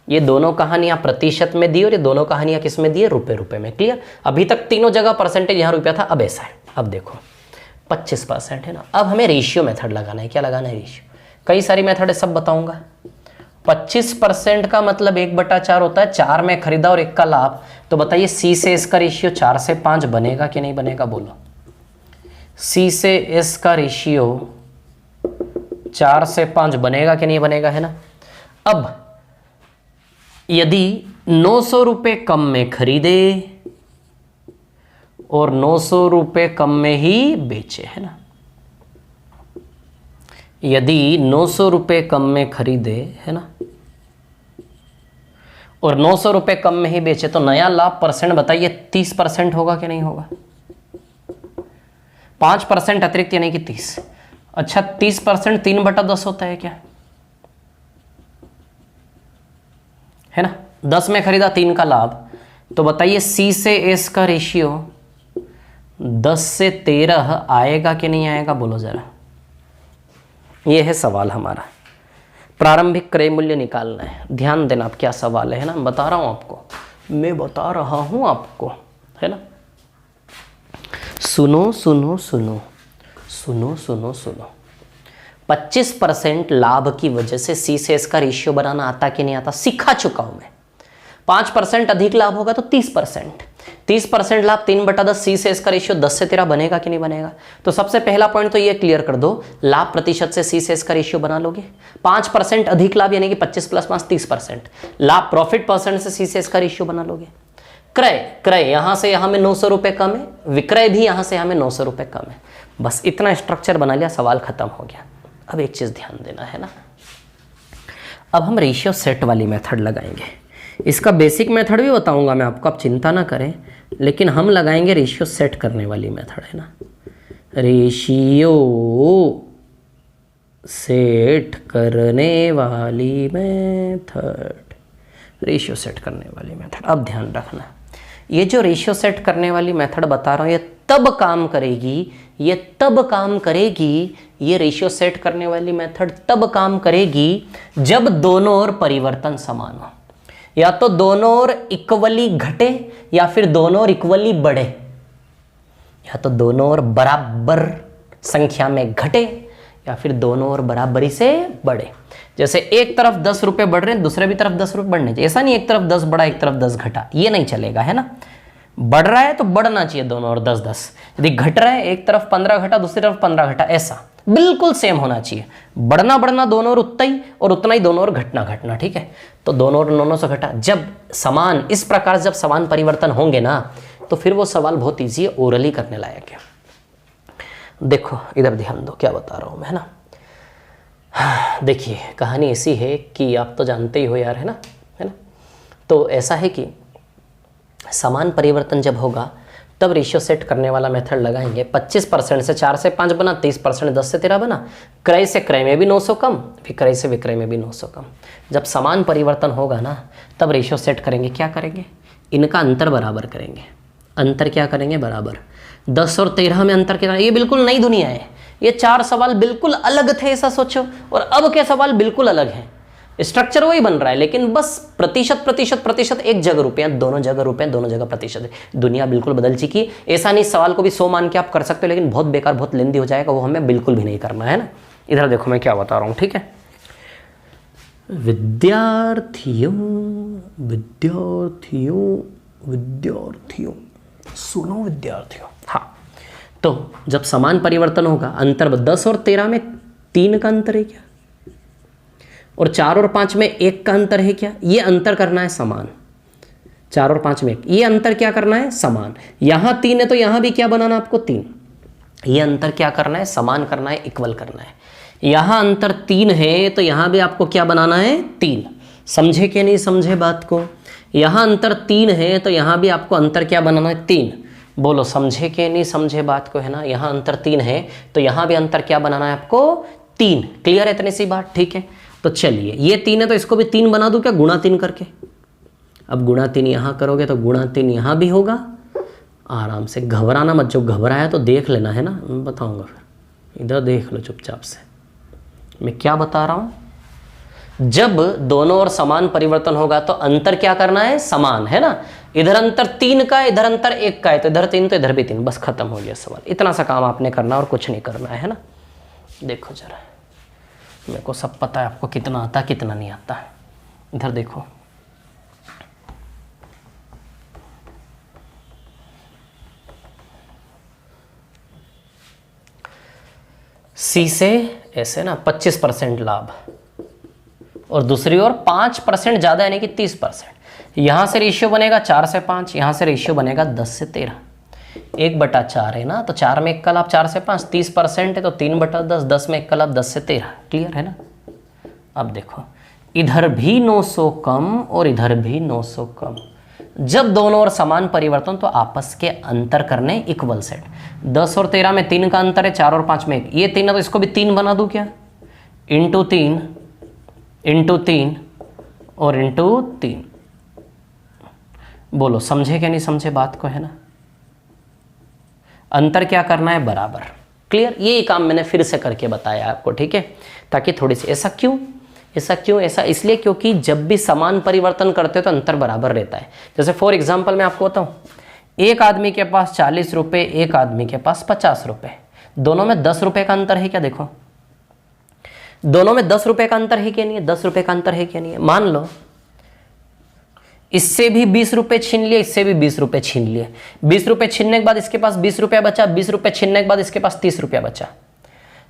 ये दोनों कहानियां प्रतिशत में दी और ये दोनों कहानियां किस में दी है, रुपए रुपए में। क्लियर। अभी तक तीनों जगह परसेंटेज यहाँ रुपया था, अब ऐसा है। अब देखो 25% है ना। अब हमें रेशियो मेथड लगाना है। क्या लगाना है, रेशियो। कई सारी मेथड है, सब बताऊंगा। 25% का मतलब 1/4 होता है, 4 में खरीदा और 1 का लाभ। तो बताइए सी से एस का रेशियो 4 से 5 बनेगा कि नहीं बनेगा, बोलो। सी से एस का रेशियो 4 से 5 बनेगा कि नहीं बनेगा, है ना। अब यदि 900 रुपये कम में खरीदे और 900 रुपये कम में ही बेचे, है ना। यदि 900 रुपये कम में खरीदे, है ना, और 900 रुपये कम में ही बेचे, तो नया लाभ परसेंट बताइए 30% होगा कि नहीं होगा। 5% अतिरिक्त यानी कि 30। अच्छा 30% 3/10 होता है क्या, है ना। 10 में खरीदा, 3 का लाभ। तो बताइए सी से एस का रेशियो 10 से 13 आएगा कि नहीं आएगा, बोलो जरा। ये है सवाल हमारा। प्रारंभिक क्रय मूल्य निकालना है। ध्यान देना आप क्या सवाल है ना, बता रहा हूं आपको, मैं बता रहा हूं आपको, है ना। सुनो सुनो सुनो सुनो सुनो सुनो। 25% लाभ की वजह से सी से एस का रेशियो बनाना आता कि नहीं आता, सिखा चुका हूं मैं। 5% अधिक लाभ होगा तो 30%। 30% लाभ 3/10, सी से एस का रेशियो 10 से 13 बनेगा कि नहीं बनेगा। तो सबसे पहला पॉइंट तो ये क्लियर कर दो, लाभ प्रतिशत से सी से एस का रेशियो बना लोगे। 5% अधिक लाभ यानी कि 25 + 5 30%। लाभ प्रॉफिट परसेंट से सी से एस का रेशियो बना लोगे। क्रय, क्रय यहां से यहां में 900 रुपये कम है, विक्रय भी यहां से यहां में 900 रुपये कम है। बस इतना स्ट्रक्चर बना लिया, सवाल खत्म हो गया। अब एक चीज ध्यान देना है ना, अब हम रेशियो सेट वाली मेथड लगाएंगे। इसका बेसिक मेथड भी बताऊंगा मैं आपको, आप चिंता ना करें, लेकिन हम लगाएंगे रेशियो सेट करने वाली मेथड, है ना। रेशियो सेट करने वाली मेथड, रेशियो सेट करने वाली मेथड। अब ध्यान रखना, ये जो रेशियो सेट करने वाली मेथड बता रहा हूं, ये तब काम करेगी, ये तब काम करेगी, ये रेशियो सेट करने वाली मेथड तब काम करेगी जब दोनों ओर परिवर्तन समान हो। या तो दोनों ओर इक्वली घटे या फिर दोनों ओर इक्वली बढ़े, या तो दोनों ओर बराबर संख्या में घटे या फिर दोनों ओर बराबरी से बढ़े। जैसे एक तरफ 10 रुपए बढ़ रहे हैं, दूसरे भी तरफ 10 रुपए बढ़ने चाहिए। ऐसा नहीं एक तरफ 10 बढ़ा एक तरफ 10 घटा, ये नहीं चलेगा, है ना। बढ़ रहा है तो बढ़ना चाहिए दोनों ओर 10-10। यदि घट रहा है, एक तरफ 15 घटा दूसरी तरफ 15 घटा, ऐसा बिल्कुल सेम होना चाहिए। बढ़ना बढ़ना दोनों ओर उतना ही, और उतना ही दोनों ओर घटना घटना, ठीक है। तो दोनों ओर 900 घटा। जब समान, इस प्रकार जब समान परिवर्तन होंगे ना, तो फिर वो सवाल बहुत ईजी है, ओरली करने लायक है। देखो इधर ध्यान दो, क्या बता रहा हूं मैं, है ना। देखिए कहानी ऐसी है कि आप तो जानते ही हो यार, है ना, है ना। तो ऐसा है कि समान परिवर्तन जब होगा तब रेशियो सेट करने वाला मेथड लगाएंगे। 25% से 4 से 5 बना, 30% 10 से 13 बना। क्रय से क्रय में भी 900 कम, विक्रय से विक्रय में भी 900 कम। जब समान परिवर्तन होगा ना, तब रेशियो सेट करेंगे। क्या करेंगे, इनका अंतर बराबर करेंगे। अंतर क्या करेंगे, बराबर। 10 और 13 में अंतर कितना, ये बिल्कुल नई दुनिया है। ये 4 सवाल बिल्कुल अलग थे, ऐसा सोचो, और अब के सवाल बिल्कुल अलग हैं। स्ट्रक्चर वही बन रहा है, लेकिन बस प्रतिशत प्रतिशत प्रतिशत, एक जगह रुपया, दोनों जगह रुपये, दोनों जगह प्रतिशत है। दुनिया बिल्कुल बदल चुकी है। ऐसा नहीं सवाल को भी 100 मान के आप कर सकते हो, लेकिन बहुत बेकार, बहुत लेंदी हो जाएगा, वो हमें बिल्कुल भी नहीं करना है ना। इधर देखो मैं क्या बता रहा हूँ, ठीक है। विद्यार्थियों विद्यार्थियों विद्यार्थियों, सुनो विद्यार्थियों। हाँ, तो जब समान परिवर्तन होगा, अंतर 10 और 13 में 3 का अंतर है क्या, और 4 और 5 में 1 का अंतर है क्या, ये अंतर करना है समान। 4 और 5 में 1, ये अंतर क्या करना है, समान। यहां 3 है तो यहां भी क्या बनाना आपको, 3। ये अंतर क्या करना है, समान करना है, इक्वल करना है। यहां अंतर 3 है तो यहां भी आपको क्या बनाना है, 3। समझे कि नहीं समझे बात को। यहां अंतर 3 है तो यहां भी आपको अंतर क्या बनाना है, 3। बोलो समझे कि नहीं समझे बात को, है ना। यहां अंतर 3 है तो यहां भी अंतर क्या बनाना है आपको, 3। क्लियर है इतनी सी बात, ठीक है। तो चलिए ये 3 है तो इसको भी 3 बना दूं क्या, गुणा 3 करके। अब गुणा 3 यहां करोगे तो गुणा 3 यहां भी होगा आराम से, घबराना मत, जो घबराया तो देख लेना है ना, मैं बताऊंगा फिर, इधर देख लो चुपचाप से मैं क्या बता रहा हूँ। जब दोनों ओर समान परिवर्तन होगा तो अंतर क्या करना है, समान, है ना। इधर अंतर 3 का है, इधर अंतर 1 का है, तो इधर 3 तो इधर भी 3, बस खत्म हो गया सवाल। इतना सा काम आपने करना और कुछ नहीं करना है ना। देखो जरा, मेरे को सब पता है आपको कितना आता कितना नहीं आता। इधर देखो, सी से ऐसे ना 25% लाभ, और दूसरी ओर 5% ज़्यादा यानी कि 30%। यहाँ से रेशियो बनेगा 4 से 5, यहाँ से रेशियो बनेगा 10 से 13, 1/4 है ना, तो 4 में 1 का लाभ 4 से 5, 30% है तो 3/10, 10 में 1 का लाभ 10 से 13, क्लियर है ना। अब देखो, इधर भी 900 कम और इधर भी 900 कम, जब दोनों ओर समान परिवर्तन तो आपस के अंतर करने इक्वल सेट। 10 और 13 में 3 का अंतर है, 4 और 5 में 1, ये 3 है तो इसको भी 3 बना दूं क्या, इंटू 3 और इंटू 3। बोलो समझे क्या नहीं समझे बात को, है ना। अंतर क्या करना है, बराबर, क्लियर। ये काम मैंने फिर से करके बताया आपको, ठीक है, ताकि थोड़ी सी, ऐसा क्यों, ऐसा इसलिए क्योंकि जब भी समान परिवर्तन करते हो तो अंतर बराबर रहता है। जैसे फॉर एग्जांपल मैं आपको बताऊं, एक आदमी के पास 40 रुपये, एक आदमी के पास 50 रुपये, दोनों में 10 रुपये का अंतर है क्या, देखो दोनों में 10 रुपये का अंतर है क्या नहीं है, 10 रुपये का अंतर है क्या नहीं है। मान लो इससे भी 20 रुपये छीन लिए, इससे भी 20 रुपये छीन लिए, 20 रुपये छीनने के बाद इसके पास 20 रुपया बचा, 20 रुपये छीनने के बाद इसके पास 30 रुपया बचा।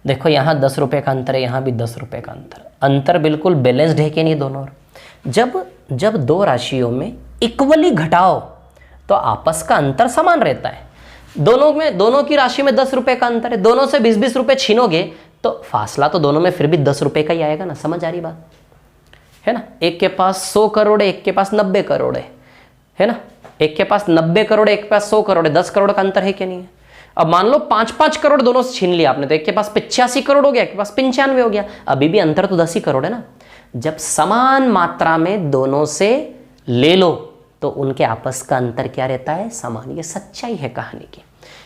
देखो यहाँ 10 रुपये का अंतर है, यहाँ भी 10 रुपये का अंतर बिल्कुल बैलेंस्ड है कि नहीं दोनों ओर। जब दो राशियों में इक्वली घटाओ तो आपस का अंतर समान रहता है। दोनों की राशि में 10 रुपये का अंतर है, दोनों से 20-20 रुपये छीनोगे तो फासला तो दोनों में फिर भी 10 रुपये का ही आएगा ना, समझ आ रही बात है ना। एक के पास 100 करोड़ है, एक के पास 90 करोड़ है ना, एक के पास 90 करोड़ है, एक के पास 100 करोड़ है, 10 करोड़ का अंतर है क्या नहीं है। अब मान लो 5-5 करोड़ दोनों से छीन लिया आपने, तो एक के पास 85 करोड़ हो गया, एक के पास 95 हो गया, अभी भी अंतर तो 10 ही करोड़ है ना। जब समान मात्रा में दोनों से ले लो तो उनके आपस का अंतर क्या रहता है, समान। ये सच्चाई है कहानी की।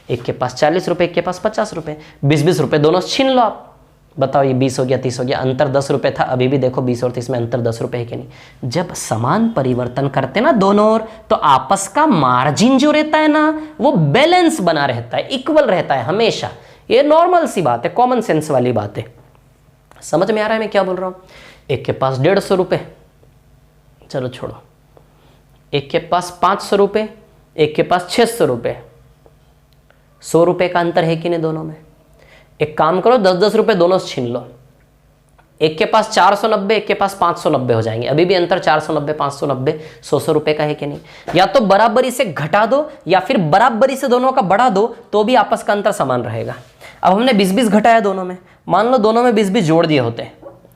एक के पास 40 रुपये, एक के पास 50 रुपये, 20-20 रुपये दोनों से छीन लो आप, बताओ ये 20 हो गया 30 हो गया, अंतर 10 रुपये था, अभी भी देखो 20 और 30 में अंतर 10 रुपये है कि नहीं। जब समान परिवर्तन करते ना दोनों ओर तो आपस का मार्जिन जो रहता है ना वो बैलेंस बना रहता है, इक्वल रहता है हमेशा। ये नॉर्मल सी बात है, कॉमन सेंस वाली बात है। समझ में आ रहा है मैं क्या बोल रहा हूँ। एक के पास 150 रुपये, चलो छोड़ो, एक के पास 500 रुपये, एक के पास 600 रुपये, 100 रुपये का अंतर है कि नहीं दोनों में। एक काम करो 10-10 रुपये दोनों से छीन लो, एक के पास 490, एक के पास 590 हो जाएंगे, अभी भी अंतर 490, 590, 100 रुपये का है कि नहीं। या तो बराबरी से घटा दो या फिर बराबरी से दोनों का बढ़ा दो तो भी आपस का अंतर समान रहेगा। अब हमने 20-20 घटाया दोनों में, मान लो दोनों में 20-20 जोड़ दिए होते,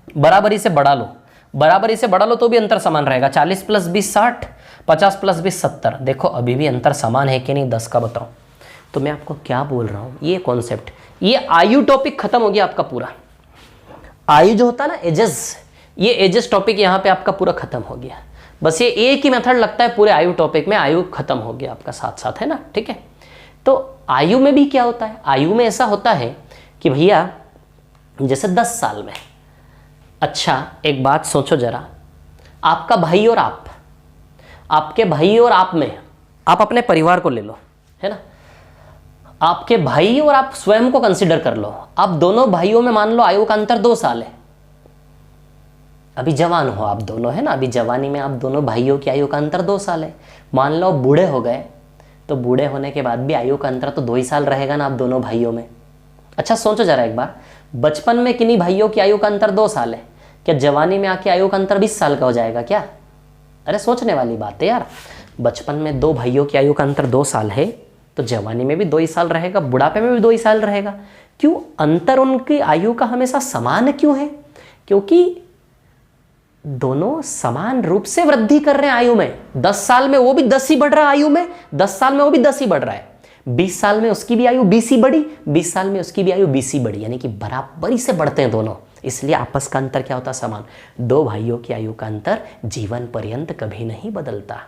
बराबरी से बढ़ा लो, बराबरी से बढ़ा लो तो भी अंतर समान रहेगा। 40 + 20 60, 50 + 20 70। देखो अभी भी अंतर समान है कि नहीं 10 का, बताओ। तो मैं आपको क्या बोल रहा हूँ, ये कॉन्सेप्ट, ये आयु टॉपिक खत्म हो गया आपका पूरा। आयु जो होता है ना, एजेस, ये एजेस टॉपिक यहाँ पे आपका पूरा खत्म हो गया। बस ये एक ही मेथड लगता है पूरे आयु टॉपिक में, आयु खत्म हो गया आपका साथ साथ, है ना, ठीक है। तो आयु में भी क्या होता है, आयु में ऐसा होता है कि भैया जैसे 10 साल में, अच्छा एक बात सोचो जरा, आपका भाई और आप, आपके भाई और आप में, आप अपने परिवार को ले लो, है ना, आपके भाई और आप स्वयं को कंसीडर कर लो। आप दोनों भाइयों में मान लो आयु का अंतर 2 साल है, अभी जवान हो आप दोनों, है ना, अभी जवानी में आप दोनों भाइयों की आयु का अंतर 2 साल है। मान लो बूढ़े हो गए तो बूढ़े होने के बाद भी आयु का अंतर तो 2 ही साल रहेगा ना आप दोनों भाइयों में। अच्छा सोचो जरा एक बार, बचपन में किन्हीं भाइयों की आयु का अंतर 2 साल है, क्या जवानी में आके आयु का अंतर 20 साल का हो जाएगा क्या। अरे सोचने वाली बात है यार, बचपन में 2 भाइयों की आयु का अंतर 2 साल है तो जवानी में भी 2 ही साल रहेगा, बुढ़ापे में भी 2 ही साल रहेगा। क्यों अंतर उनकी आयु का हमेशा समान क्यों है, क्योंकि दोनों समान रूप से वृद्धि कर रहे हैं आयु में। 10 साल में वो भी 10 ही बढ़ रहा है आयु में, 10 साल में वो भी 10 ही बढ़ रहा है, 20 साल में उसकी भी आयु 20 ही बढ़ी, 20 साल में उसकी भी आयु 20 ही बढ़ी, यानी कि बराबरी से बढ़ते हैं दोनों। इसलिए आपस का अंतर क्या होता है? समान। दो भाइयों की आयु का अंतर जीवन पर्यंत कभी नहीं बदलता।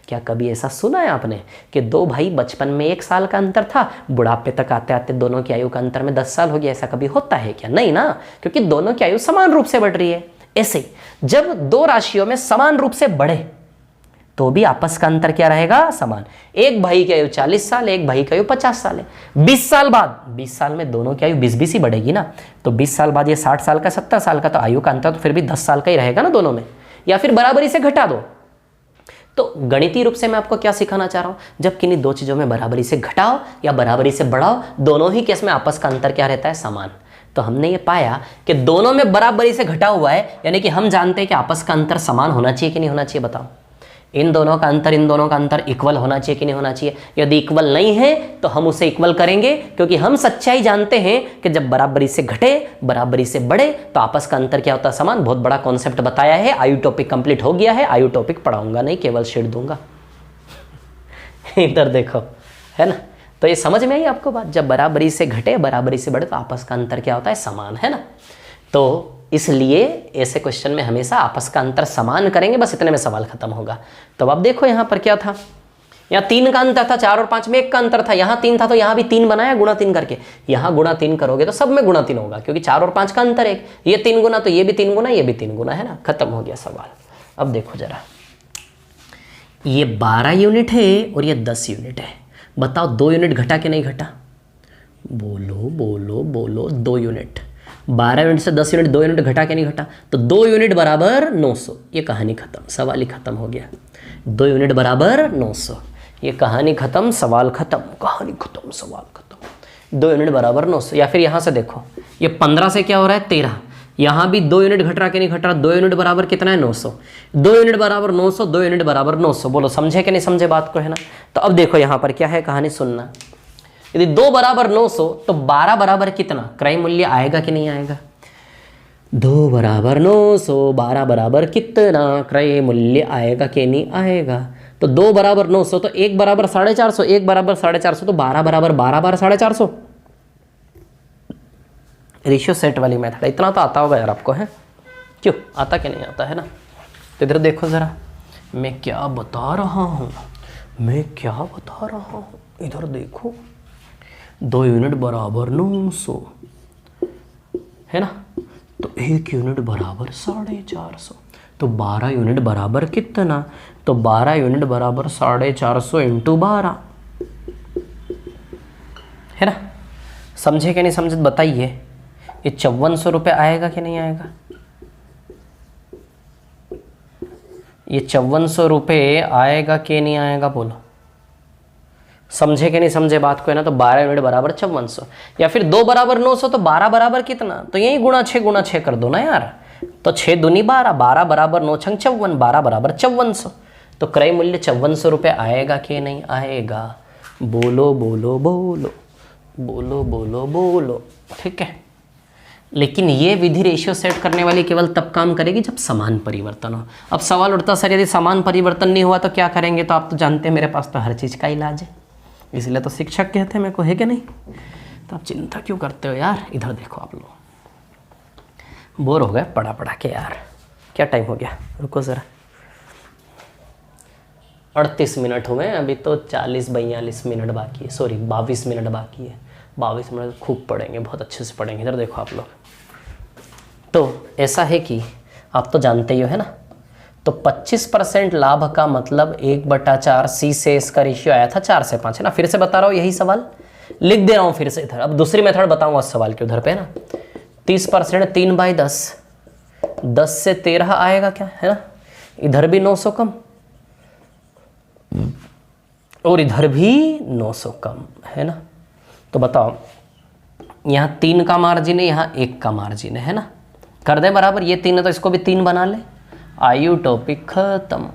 क्या कभी ऐसा सुना है आपने कि दो भाई बचपन में 1 साल का अंतर था, बुढ़ापे तक आते आते दोनों की आयु का अंतर में 10 साल हो गया? ऐसा कभी होता है क्या? नहीं ना, क्योंकि दोनों की आयु समान रूप से बढ़ रही है। ऐसे ही जब दो राशियों में समान रूप से बढ़े तो भी आपस का अंतर क्या रहेगा? समान। एक भाई की आयु 40 साल, एक भाई की आयु 50 साल है। 20 साल बाद, 20 साल में दोनों की आयु 20-20 ही बढ़ेगी ना, तो 20 साल बाद ये 60 साल का 70 साल का, तो आयु का अंतर तो फिर भी 10 साल का ही रहेगा ना दोनों में। या फिर बराबरी से घटा दो। तो गणितीय रूप से मैं आपको क्या सिखाना चाह रहा हूं, जब किन्हीं दो चीजों में बराबरी से घटाओ या बराबरी से बढ़ाओ, दोनों ही केस में आपस का अंतर क्या रहता है? समान। तो हमने ये पाया कि दोनों में बराबरी से घटा हुआ है, यानी कि हम जानते हैं कि आपस का अंतर समान होना चाहिए कि नहीं होना चाहिए? बताओ। इन दोनों का अंतर इक्वल होना चाहिए कि नहीं होना चाहिए? यदि इक्वल नहीं है तो हम उसे इक्वल करेंगे, क्योंकि हम सच्चाई जानते हैं कि जब बराबरी से घटे, बराबरी से बढ़े तो आपस का अंतर क्या होता है? समान। बहुत बड़ा कॉन्सेप्ट बताया है। आयु टॉपिक कंप्लीट हो गया है। आयु टॉपिक पढ़ाऊंगा नहीं, केवल शेड दूंगा। इधर देखो, है ना? तो ये समझ में आई आपको बात? जब बराबरी से घटे, बराबरी से बढ़े तो आपस का अंतर क्या होता है? समान, है ना? तो इसलिए ऐसे क्वेश्चन में हमेशा आपस का अंतर समान करेंगे, बस इतने में सवाल खत्म होगा। तो अब देखो यहाँ पर क्या था, यहाँ 3 का अंतर था, 4 और 5 में 1 का अंतर था, यहाँ 3 था तो यहाँ भी 3 बनाया गुणा 3 करके। यहाँ गुणा 3 करोगे तो सब में गुणा 3 होगा, क्योंकि 4 और 5 का अंतर 1, ये 3 गुना तो ये भी 3 गुना, ये भी 3 गुना, है ना? खत्म हो गया सवाल। अब देखो जरा, ये 12 यूनिट है और ये 10 यूनिट है। बताओ 2 यूनिट घटा कि नहीं घटा? बोलो बोलो बोलो। 2 यूनिट, 12 यूनिट से 10 यूनिट, 2 यूनिट घटा के नहीं घटा? तो 2 यूनिट बराबर 900। ये कहानी खत्म, सवाल ही खत्म हो गया। 2 यूनिट बराबर 900, ये कहानी खत्म, सवाल खत्म, कहानी खत्म, सवाल खत्म। 2 यूनिट बराबर 900। या फिर यहाँ से देखो, ये 15 से क्या हो रहा है? 13। यहाँ भी 2 यूनिट घट रहा कि नहीं घट रहा? 2 यूनिट बराबर कितना है? 900। 2 यूनिट बराबर 900, 2 यूनिट बराबर 900। बोलो समझे कि नहीं समझे बात को, है ना? तो अब देखो यहाँ पर क्या है, कहानी सुनना। यदि 2 बराबर 900 तो 12 बराबर कितना? क्रय मूल्य आएगा कि नहीं आएगा? 2 बराबर 900, 12 बराबर कितना? क्रय मूल्य आएगा कि नहीं आएगा? तो 2 बराबर 900 तो 1 बराबर 450, 1 बराबर 450 तो 12 बराबर 12 बार 450। रेशियो सेट वाली मेथड, इतना तो आता होगा यार आपको, है? क्यों आता कि नहीं आता, है ना? तो इधर देखो जरा, मैं क्या बता रहा हूँ, मैं क्या बता रहा हूँ। इधर देखो, 2 यूनिट बराबर 900, है ना? तो 1 यूनिट बराबर 450, तो 12 यूनिट बराबर कितना? तो 12 यूनिट बराबर 450 इंटू 12, है ना? समझे कि नहीं समझे बताइए। ये 5400 रुपये आएगा कि नहीं आएगा? ये 5400 रुपये आएगा कि नहीं आएगा? बोलो समझे कि नहीं समझे बात को, है ना? तो 12 यूनिट बराबर 5400। या फिर 2 बराबर 900 तो 12 बराबर कितना? तो यही गुणा 6 कर दो ना यार। तो 6 दूनी 12, 12 बराबर 9 छंग 54, 12 बराबर 5400। तो क्रय मूल्य 5400 रुपये आएगा कि नहीं आएगा? बोलो बोलो बोलो बोलो बोलो बोलो, ठीक है? लेकिन ये विधि रेशियो सेट करने वाली केवल तब काम करेगी जब समान परिवर्तन हो। अब सवाल उठता सर यदि समान परिवर्तन नहीं हुआ तो क्या करेंगे? तो आप तो जानते हैं मेरे पास तो हर चीज़ का इलाज है, इसलिए तो शिक्षक कहते हैं मेरे को, है कि नहीं? तो आप चिंता क्यों करते हो यार? इधर देखो, आप लोग बोर हो गए पढ़ा पढ़ा के यार। क्या टाइम हो गया? रुको ज़रा, 38 मिनट हुए, अभी तो 40-42 मिनट बाकी है, सॉरी 22 मिनट बाकी है। 22 मिनट खूब पढ़ेंगे, बहुत अच्छे से पढ़ेंगे। इधर देखो आप लोग, तो ऐसा है कि आप तो जानते ही हो, है ना? तो 25% लाभ का मतलब 1/4 सी से इसका रेशियो आया था 4 से 5, है ना? फिर से बता रहा हूँ, यही सवाल लिख दे रहा हूँ फिर से इधर। अब दूसरी मेथड बताऊँगा उस सवाल के उधर पे, है ना? 30% 3/10, 10 से 13 आएगा क्या, है ना? इधर भी 900 कम और इधर भी 900 कम, है ना? तो बताओ, यहाँ 3 का मार्जिन है, यहाँ 1 का मार्जिन है ना? कर दे बराबर, ये 3 है तो इसको भी 3 बना ले। आयु टॉपिक खत्म।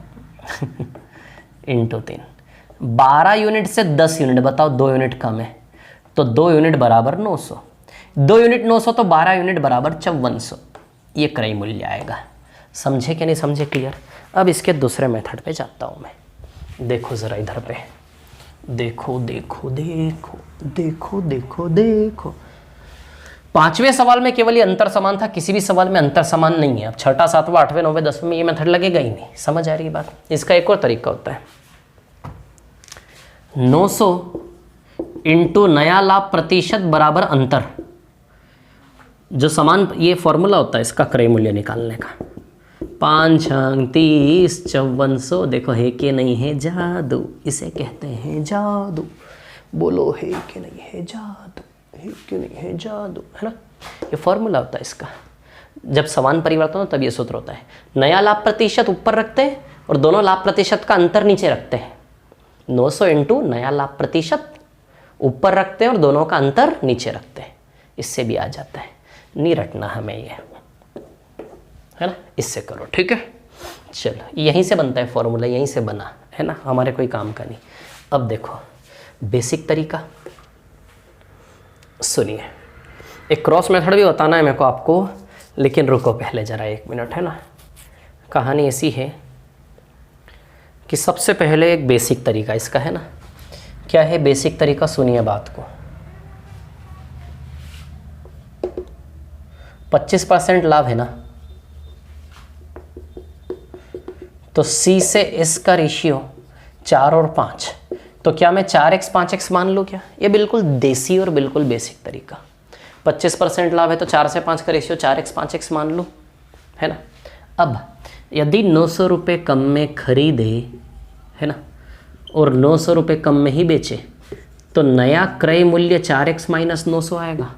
इंटू 3, 12 यूनिट से 10 यूनिट, बताओ 2 यूनिट कम है, तो 2 यूनिट बराबर 900, 2 यूनिट 900 तो 12 यूनिट बराबर 5400। ये क्रय मूल्य आएगा। समझे कि नहीं समझे? क्लियर? अब इसके दूसरे मेथड पे जाता हूँ मैं। देखो ज़रा इधर पे, देखो देखो देखो देखो देखो देखो, 5वें सवाल में केवल ये अंतर समान था, किसी भी सवाल में अंतर समान नहीं है। अब छठा, सातवां, 8वें, 9वें, 10वें में ये मेथड लगेगा ही नहीं। समझ आ रही बात? इसका एक और तरीका होता है, 900 इंटू नया लाभ प्रतिशत बराबर अंतर। जो समान, ये फॉर्मूला होता है इसका क्रय मूल्य निकालने का। 5 अंक 30 5400, देखो है कि नहीं है जादू, इसे कहते हैं जादू। बोलो है कि नहीं है जादू, है कि नहीं है जादू, है ना? ये फॉर्मूला होता है इसका। जब समान परिवर्तन हो तब ये सूत्र होता है। नया लाभ प्रतिशत ऊपर रखते हैं और दोनों लाभ प्रतिशत का अंतर नीचे रखते हैं। 900 इंटू नया लाभ प्रतिशत ऊपर रखते हैं और दोनों का अंतर नीचे रखते हैं। इससे भी आ जाता है, नहीं रटना हमें ये, है ना? इससे करो, ठीक है? चलो, यहीं से बनता है फॉर्मूला, यहीं से बना है ना, हमारे कोई काम का नहीं। अब देखो बेसिक तरीका सुनिए। एक क्रॉस मेथड भी बताना है मेरे को आपको, लेकिन रुको पहले ज़रा 1 मिनट, है ना? कहानी ऐसी है कि सबसे पहले एक बेसिक तरीका इसका, है ना? क्या है बेसिक तरीका? सुनिए बात को। 25% लाभ है ना, तो C से S का रेशियो 4 और 5, तो क्या मैं 4x 5x मान लूँ क्या? ये बिल्कुल देसी और बिल्कुल बेसिक तरीका। 25% लाभ है तो 4 से 5 का रेशियो 4x 5x मान लूँ, है ना? अब यदि 900 रुपये कम में खरीदे, है ना, और 900 रुपये कम में ही बेचे, तो नया क्रय मूल्य 4x माइनस 900 आएगा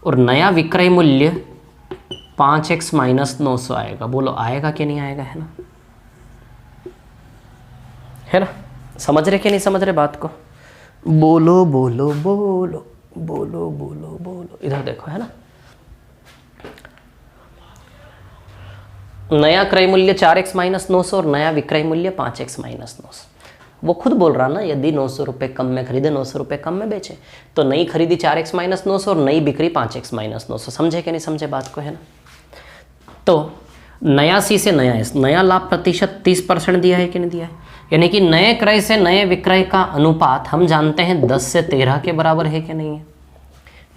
और नया विक्रय मूल्य 5x माइनस 900 आएगा। बोलो आएगा कि नहीं आएगा, है ना? है ना? समझ रहे कि नहीं समझ रहे बात को? बोलो बोलो बोलो बोलो बोलो बोलो। इधर देखो, है ना? नया क्रय मूल्य 4x माइनस 900 और नया विक्रय मूल्य 5x माइनस 900। वो खुद बोल रहा ना, यदि 900 रुपये कम में खरीदे, 900 रुपये कम में बेचे, तो नई खरीदी 4x माइनस 900 और नई बिक्री 5x माइनस 900। समझे कि नहीं समझे बात को, है ना? तो नया C से नया S, नया लाभ प्रतिशत 30% दिया है कि नहीं दिया है? यानी कि नए क्रय से नए विक्रय का अनुपात हम जानते हैं 10 से 13 के बराबर है कि नहीं है?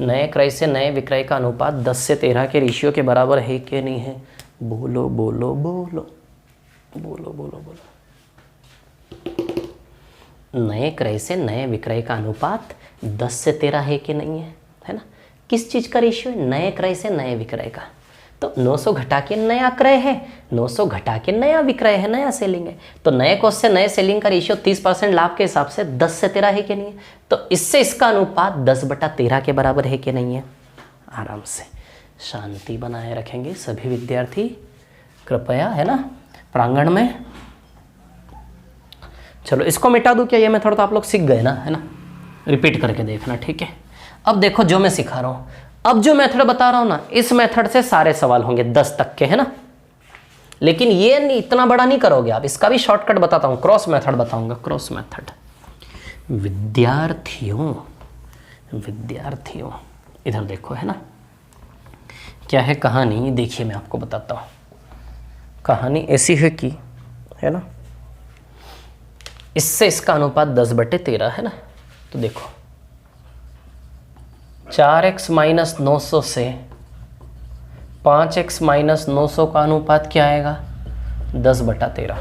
नए क्रय से नए विक्रय का अनुपात 10 से 13 के रेशियो के बराबर है कि नहीं है? बोलो बोलो बोलो बोलो बोलो बोलो। नए क्रय से नए विक्रय का अनुपात 10 से 13 है कि नहीं है? है ना? किस चीज़ का रेशियो है? नए क्रय से नए विक्रय का। तो 900 घटा के नया क्रय है, 900 घटा के नया विक्रय है, नया सेलिंग है। तो नए कॉस्ट से नए सेलिंग का रेशियो 30% लाभ के हिसाब से 10 से 13 है कि नहीं है? तो इससे इसका अनुपात 10/13 के बराबर है कि नहीं है? आराम से शांति बनाए रखेंगे सभी विद्यार्थी कृपया, है ना, प्रांगण में। चलो इसको मिटा दूं क्या? ये मेथड तो आप लोग सीख गए ना, है ना? रिपीट करके देखना, ठीक है? अब देखो जो मैं सिखा रहा हूं, अब जो मेथड बता रहा हूं ना, इस मेथड से सारे सवाल होंगे 10 तक के, है ना? लेकिन ये नहीं, इतना बड़ा नहीं करोगे आप। इसका भी शॉर्टकट बताता हूं, क्रॉस मेथड बताऊंगा। क्रॉस मेथड विद्यार्थियों इधर देखो, है ना? क्या है कहानी? देखिए मैं आपको बताता हूं। कहानी ऐसी है कि, है ना, इससे इसका अनुपात 10/13 है ना? तो देखो 4x माइनस 900 से 5x माइनस 900 का अनुपात क्या आएगा? 10/13।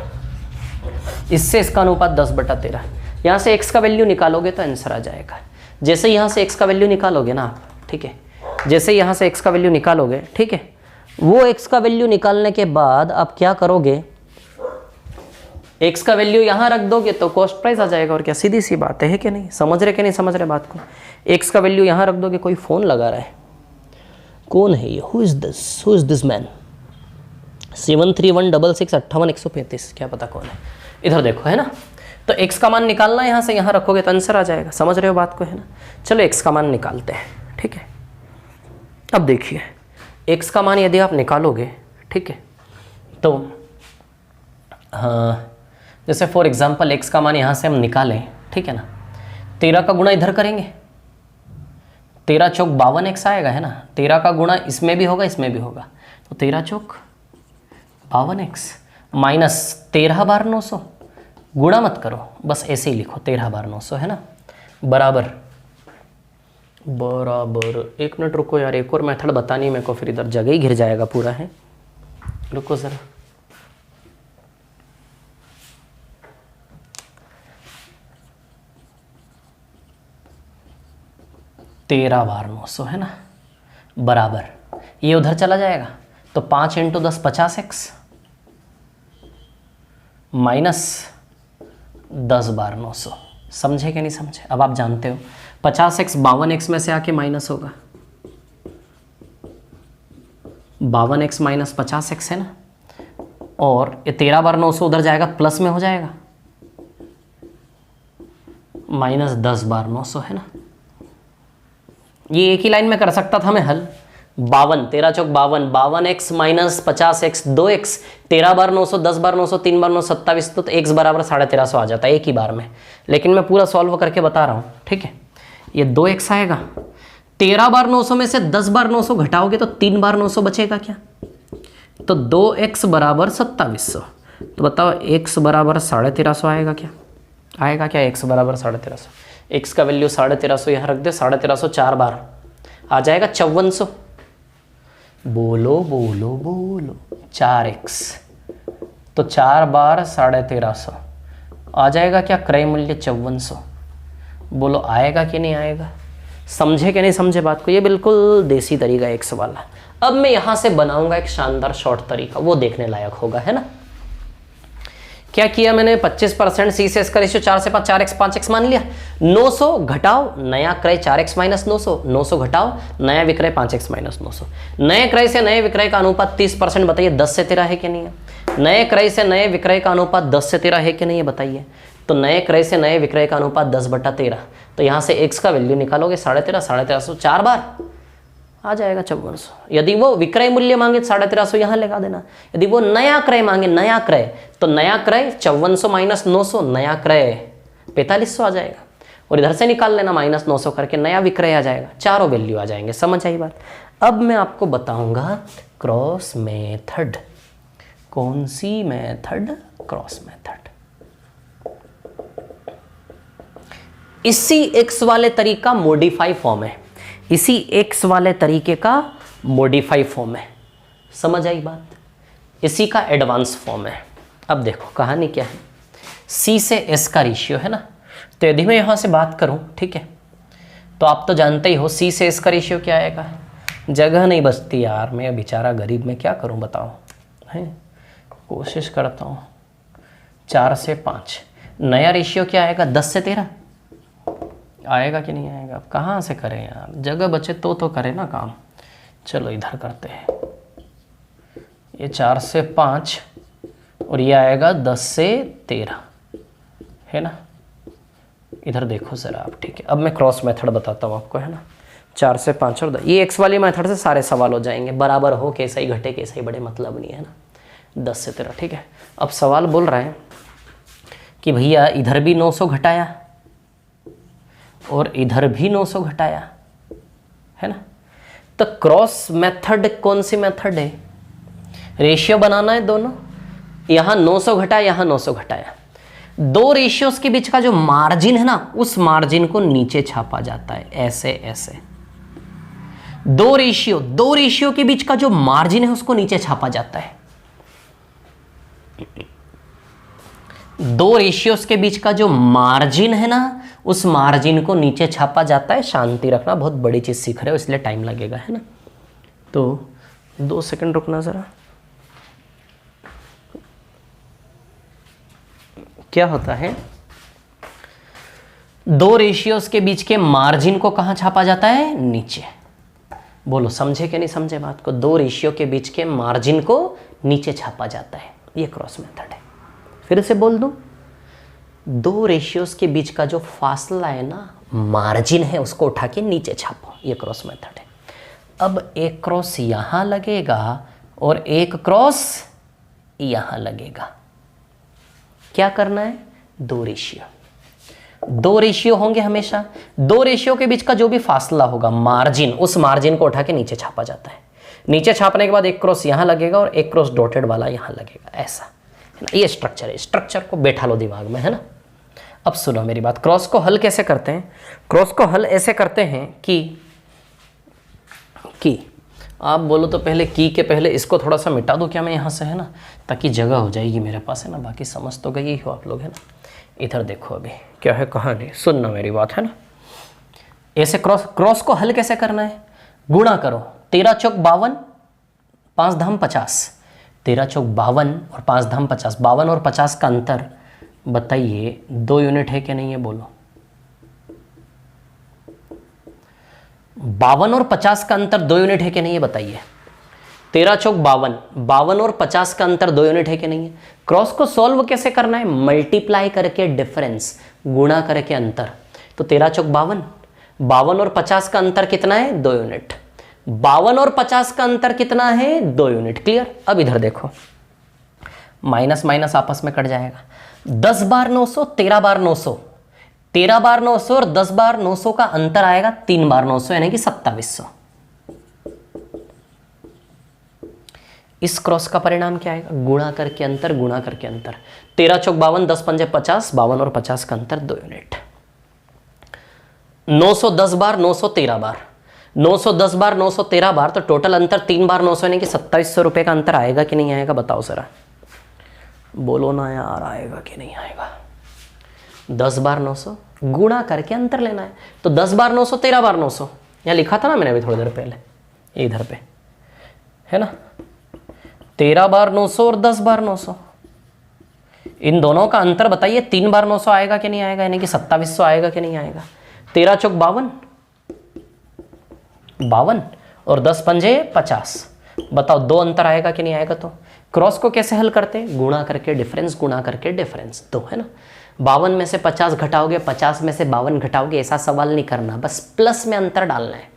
इससे इसका अनुपात 10/13। यहाँ से x का वैल्यू निकालोगे तो आंसर आ जाएगा। जैसे यहाँ से x का वैल्यू निकालोगे ना आप, ठीक है, जैसे यहाँ से x का वैल्यू निकालोगे, ठीक है, वो x का वैल्यू निकालने के बाद आप क्या करोगे? x का वैल्यू यहाँ रख दोगे तो कॉस्ट प्राइस आ जाएगा। और क्या, सीधी सी बात है कि नहीं? समझ रहे कि नहीं समझ रहे बात को? x का वैल्यू यहाँ रख दोगे। कोई फ़ोन लगा रहा है, कौन है ये? Who is this man? 7316685135, क्या पता कौन है? इधर देखो, है ना? तो x का मान निकालना है, यहाँ से यहाँ रखोगे तो आंसर आ जाएगा। समझ रहे हो बात को, है ना? चलो x का मान निकालते हैं, ठीक है? अब देखिए x का मान यदि आप निकालोगे, ठीक है, तो हाँ, जैसे फॉर एग्जांपल x का मान यहाँ से हम निकालें, ठीक है ना? 13 का गुणा इधर करेंगे, 13 चौक 52x आएगा, है ना? 13 का गुणा इसमें भी होगा, इसमें भी होगा, तो 13 चौक 52x माइनस 13 बार 900। गुणा मत करो, बस ऐसे ही लिखो 13 बार 900, है ना? बराबर बराबर। 1 मिनट रुको यार, एक और मेथड बतानी मेरे को, फिर इधर जगह ही घिर जाएगा पूरा है। रुको सर, 13 बार 900 है ना, बराबर ये उधर चला जाएगा तो 5 × 10 50x माइनस 10 बार 900। समझे कि नहीं समझे? अब आप जानते हो 50x 52x में से आके माइनस होगा, 52x माइनस 50x है ना, और ये 13 बार 900 उधर जाएगा प्लस में हो जाएगा, माइनस 10 बार 900 है ना। ये एक ही लाइन में कर सकता था मैं हल। 52 13 चौक 52, 52x माइनस 50x 2x, 13 बार 900, 10 बार 900, 3 बार 900 27, तो x बराबर 1350 आ जाता है एक ही बार में। लेकिन मैं पूरा सॉल्व करके बता रहा हूँ, ठीक है। ये 2x आएगा, 13 बार 900 में से 10 बार 900 घटाओगे तो 3 बार 900 बचेगा क्या, तो 2x बराबर 2700। तो बताओ x बराबर 1350 आएगा क्या? आएगा क्या x बराबर 1350? x का वैल्यू 1350 यहाँ रख दे, 1350 4 बार आ जाएगा 5400। बोलो बोलो बोलो, 4x तो 4 बार 1350 आ जाएगा क्या? क्रय मूल्य 5400। बोलो आएगा कि नहीं आएगा? समझे कि नहीं समझे बात को? ये बिल्कुल देसी तरीका है x वाला। अब मैं यहां से बनाऊंगा एक शानदार शॉर्ट तरीका, वो देखने लायक होगा, है ना। क्या किया मैंने? 25% सी से इसका रेशियो 4 से 5, 4x 5x मान लिया। 900 घटाओ नया क्रय 4x माइनस 900, 900 घटाओ नया विक्रय 5x माइनस 900। नए क्रय से नए विक्रय का अनुपात 30%, बताइए 10 से 13 है कि नहीं है? नए क्रय से नए विक्रय का अनुपात 10 से 13 है कि नहीं है, बताइए। तो नए क्रय से नए विक्रय का अनुपात 10/13, तो यहाँ से x का वैल्यू निकालोगे 1350, 1350 4 बार आ जाएगा 5400। यदि वो विक्रय मूल्य मांगे 1350 यहाँ लगा देना। यदि वो नया क्रय मांगे, नया क्रय, तो नया क्रय 5400 माइनस 900, नया क्रय 4500 आ जाएगा। और इधर से निकाल लेना माइनस 900 करके, नया विक्रय आ जाएगा। चारों वैल्यू आ जाएंगे। समझ आई बात? अब मैं आपको बताऊंगा क्रॉस मेथड। कौन सी मेथड? Cross method. इसी x वाले तरीका मॉडिफाई फॉर्म है, इसी x वाले तरीके का मॉडिफाई फॉर्म है। समझ आई बात? इसी का एडवांस फॉर्म है। अब देखो कहानी क्या है, c से s का रेशियो है ना। तो यदि मैं यहां से बात करूं, ठीक है, तो आप तो जानते ही हो c से s का रेशियो क्या आएगा। जगह नहीं बचती यार, मैं बेचारा गरीब, में क्या करूं बताओ, है कोशिश करता हूं। 4 से 5, नया रेशियो क्या आएगा? 10 से 13 आएगा कि नहीं आएगा? अब कहाँ से करें यार, जगह बचे तो करें ना काम। चलो इधर करते हैं, ये 4 से 5 और ये आएगा 10 से 13, है ना। इधर देखो जरा आप, ठीक है। अब मैं क्रॉस मेथड बताता हूँ आपको, है ना। 4 से 5 और 10, ये x वाली मेथड से सारे सवाल हो जाएंगे। बराबर हो कैसा ही घटे कैसा ही बड़े, मतलब नहीं है ना। 10 से 13, ठीक है। अब सवाल बोल रहा है कि भैया इधर भी 900 घटाया और इधर भी 900 घटाया, है ना। तो क्रॉस मेथड कौन सी मेथड है? रेशियो बनाना है दोनों, यहां 900 घटाया, यहां 900 घटाया। दो रेशियोज के बीच का जो मार्जिन है ना, उस मार्जिन को नीचे छापा जाता है, ऐसे ऐसे। दो रेशियो के बीच का जो मार्जिन है उसको नीचे छापा जाता है। दो रेशियोज के बीच का जो मार्जिन है ना, उस मार्जिन को नीचे छापा जाता है। शांति रखना, बहुत बड़ी चीज सीख रहे हो इसलिए टाइम लगेगा, है ना। तो 2 सेकंड रुकना जरा। क्या होता है, दो रेशियोज के बीच के मार्जिन को कहां छापा जाता है? नीचे। बोलो समझे कि नहीं समझे बात को? दो रेशियो के बीच के मार्जिन को नीचे छापा जाता है, ये क्रॉस मेथड है। फिर से बोल दूं, दो रेशियोज के बीच का जो फासला है ना, मार्जिन है, उसको उठा के नीचे छापो, ये क्रॉस मेथड है। अब एक क्रॉस यहां लगेगा और एक क्रॉस यहां लगेगा। क्या करना है? दो रेशियो होंगे हमेशा। दो रेशियो के बीच का जो भी फासला होगा, मार्जिन, उस मार्जिन को उठा के नीचे छापा जाता है। नीचे छापने के बाद एक क्रॉस यहां लगेगा और एक क्रॉस डॉटेड वाला यहां लगेगा, ऐसा है ना। ये स्ट्रक्चर है, स्ट्रक्चर को बैठा लो दिमाग में, है ना। अब सुनो मेरी बात, क्रॉस को हल कैसे करते हैं? क्रॉस को हल ऐसे करते हैं कि आप बोलो तो पहले के पहले इसको थोड़ा सा मिटा दूं क्या मैं यहाँ से, है ना, ताकि जगह हो जाएगी मेरे पास, है ना। बाकी समझ तो गई हो आप लोग, है ना। इधर देखो अभी क्या है कहानी, सुनना मेरी बात, है ना। ऐसे क्रॉस को हल कैसे करना है? गुणा करो, 13 चौक 52, 5 धाम 50। 13 चौक 52 और 5 धाम 50। 52 और 50 का अंतर बताइए 2 यूनिट है कि नहीं है, बोलो। 52 और 50 का अंतर 2 यूनिट है कि नहीं है, बताइए। 13 चौक 52, 52 और 50 का अंतर 2 यूनिट है कि नहीं है। क्रॉस को सॉल्व कैसे करना है? मल्टीप्लाई करके डिफरेंस, गुणा करके अंतर। तो 13 चौक 52, 52 और 50 का अंतर कितना है? 2 यूनिट। 52 और 50 का अंतर कितना है? 2 यूनिट। क्लियर? अब इधर देखो, माइनस माइनस आपस में कट जाएगा। 10 बार 900, 13 बार 900, 13 बार 900 और 10 बार 900 का अंतर आएगा 3 बार 900, यानी कि 2700। इस क्रॉस का परिणाम क्या आएगा? गुणा करके अंतर, गुणा करके अंतर। 13 चौक 52, 10 पंजे 50, 52 और 50 का अंतर 2 यूनिट। 910 बार 900, 13 बार 910 बार 900, 13 बार, तो टोटल अंतर 3 बार 900 यानी कि 2700 रुपए का अंतर आएगा कि नहीं आएगा, बताओ जरा, बोलो ना यार, आएगा कि नहीं आएगा। 10 बार 900 गुणा करके अंतर लेना है। तो 10 बार 900, 13 बार 900, यहाँ लिखा था ना मैंने अभी थोड़ी देर पहले, इधर पे है ना। 13 बार 900 और 10 बार 900, इन दोनों का अंतर बताइए 3 बार 900 आएगा कि नहीं आएगा, यानी कि 2700 आएगा कि नहीं आएगा। 13 चौक 52, 52 और 10 पंजे 50, बताओ 2 अंतर आएगा कि नहीं आएगा। तो क्रॉस को कैसे हल करते हैं? गुणा करके डिफरेंस, गुणा करके डिफरेंस, 2 है ना। 52 में से 50 घटाओगे, 50 में से 52 घटाओगे, ऐसा सवाल नहीं करना, बस प्लस में अंतर डालना है।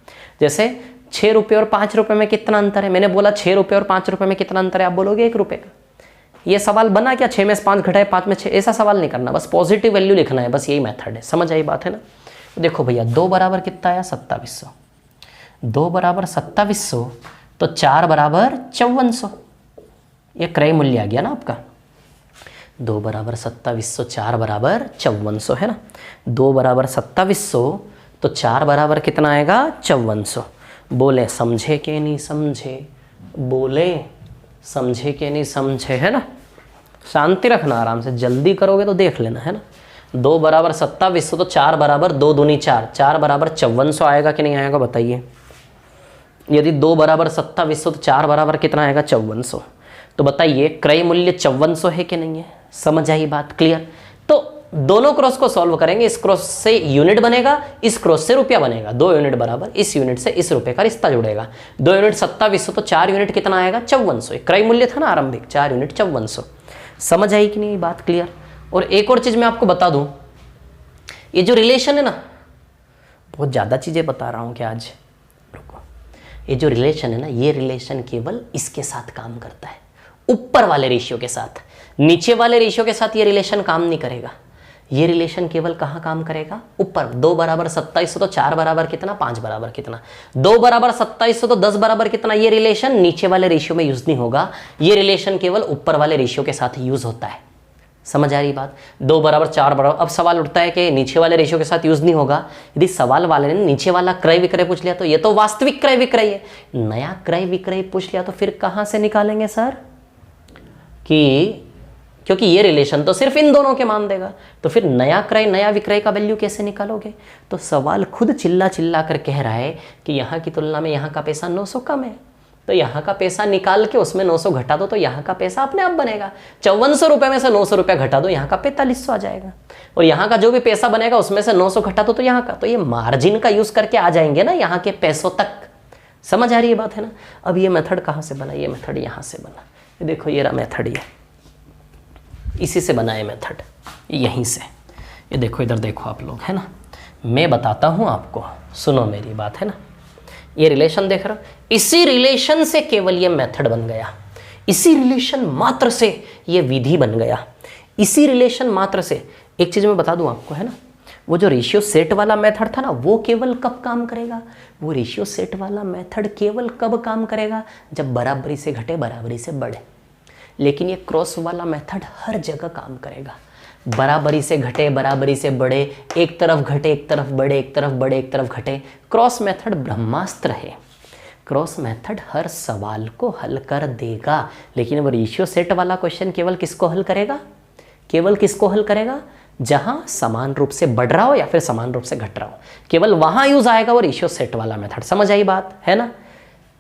जैसे 6 रुपये और 5 रुपये में कितना अंतर है, मैंने बोला 6 रुपये और 5 रुपये में कितना अंतर है, आप बोलोगे 1 रुपये का। ये सवाल बना क्या? 6 में से 5 घटाए, 5 में 6, ऐसा सवाल नहीं करना, बस पॉजिटिव वैल्यू लिखना है, बस यही मेथड है। समझ आई बात, है ना। देखो भैया, 2 बराबर कितना आया? 2700। 2 बराबर 2700, तो 4 बराबर 5400, ये क्रय मूल्य आ गया ना आपका। 2 बराबर 2700, 4 बराबर 5400, है ना। 2 बराबर 2700, तो 4 बराबर कितना आएगा? 5400। बोले समझे के नहीं समझे, बोले समझे के नहीं समझे, है ना। शांति रखना, आराम से, जल्दी करोगे तो देख लेना, है ना। 2 बराबर 2700, तो 4 बराबर 2 दूनी 4, 4 बराबर 5400 आएगा कि नहीं आएगा, बताइए। यदि 2 बराबर 2700, तो 4 बराबर कितना आएगा? 5400। तो बताइए क्रय मूल्य 5400 है कि नहीं है। समझ आई बात, क्लियर। तो दोनों क्रॉस को सॉल्व करेंगे, इस क्रॉस से यूनिट बनेगा, इस क्रॉस से रुपया बनेगा। 2 यूनिट बराबर इस यूनिट से इस रुपए का रिश्ता जुड़ेगा। 2 यूनिट 2700, तो 4 यूनिट कितना आएगा? 5400। क्रय मूल्य था ना आरंभिक, 4 यूनिट 5400। समझ आई कि नहीं बात, क्लियर। और एक और चीज मैं आपको बता दूं, ये जो रिलेशन है ना, बहुत ज्यादा चीजें बता रहा हूं क्या आज, रुको। ये जो रिलेशन है ना, ये रिलेशन केवल इसके साथ काम करता है, ऊपर वाले रेशियो के साथ। नीचे वाले रेशियो के साथ ये रिलेशन काम नहीं करेगा। ये रिलेशन केवल कहाँ काम करेगा? ऊपर। 2 बराबर 2700, तो 4 बराबर कितना? 5 बराबर कितना? 2 बराबर 2700, तो 10 बराबर कितना? ये रिलेशन नीचे वाले रेशियो में यूज नहीं होगा, ये रिलेशन केवल ऊपर वाले रेशियो के साथ यूज होता है। समझ आ रही बात। 2 बराबर 4 बराबर। अब सवाल उठता है कि नीचे वाले रेशियो के साथ यूज नहीं होगा। यदि सवाल वाले ने नीचे वाला क्रय विक्रय पूछ लिया, तो ये तो वास्तविक क्रय विक्रय है। नया क्रय विक्रय पूछ लिया तो फिर कहां से निकालेंगे सर? क्योंकि ये रिलेशन तो सिर्फ इन दोनों के मान देगा, तो फिर नया क्रय नया विक्रय का वैल्यू कैसे निकालोगे? तो सवाल खुद चिल्ला चिल्ला कर कह रहा है कि यहाँ की तुलना में यहाँ का पैसा 900 कम है, तो यहाँ का पैसा निकाल के उसमें 900 घटा दो, तो यहाँ का पैसा अपने आप बनेगा। 5400 रुपये में से 900 रुपया घटा दो, यहाँ का 4500 आ जाएगा। और यहाँ का जो भी पैसा बनेगा उसमें से 900 घटा दो, तो यहाँ का, तो ये मार्जिन का यूज करके आ जाएंगे ना यहाँ के पैसों तक। समझ आ रही है बात, है ना। अब ये मेथड कहाँ से बना? ये मेथड यहाँ से बना, ये देखो, ये रहा मेथड, ये इसी से बना है मेथड, यहीं से। ये देखो, इधर देखो आप लोग, है ना। मैं बताता हूँ आपको, सुनो मेरी बात, है ना। ये रिलेशन देख रहे हो, इसी रिलेशन से केवल ये मेथड बन गया, इसी रिलेशन मात्र से ये विधि बन गया, इसी रिलेशन मात्र से। एक चीज मैं बता दूं आपको, है ना, वो जो रेशियो सेट वाला मेथड था ना, वो केवल कब काम करेगा? वो रेशियो सेट वाला मेथड केवल कब काम करेगा? जब बराबरी से घटे, बराबरी से बढ़े। लेकिन ये क्रॉस वाला मेथड हर जगह काम करेगा। बराबरी से घटे, बराबरी से बढ़े, एक तरफ घटे एक तरफ बढ़े, एक तरफ बढ़े एक तरफ घटे। क्रॉस मेथड ब्रह्मास्त्र है। क्रॉस मेथड हर सवाल को हल कर देगा, लेकिन वो रेशियो सेट वाला क्वेश्चन केवल किसको हल करेगा? केवल किसको हल करेगा? जहां समान रूप से बढ़ रहा हो या फिर समान रूप से घट रहा हो, केवल वहां यूज आएगा वो रेशियो सेट वाला मेथड। समझ आई बात है ना?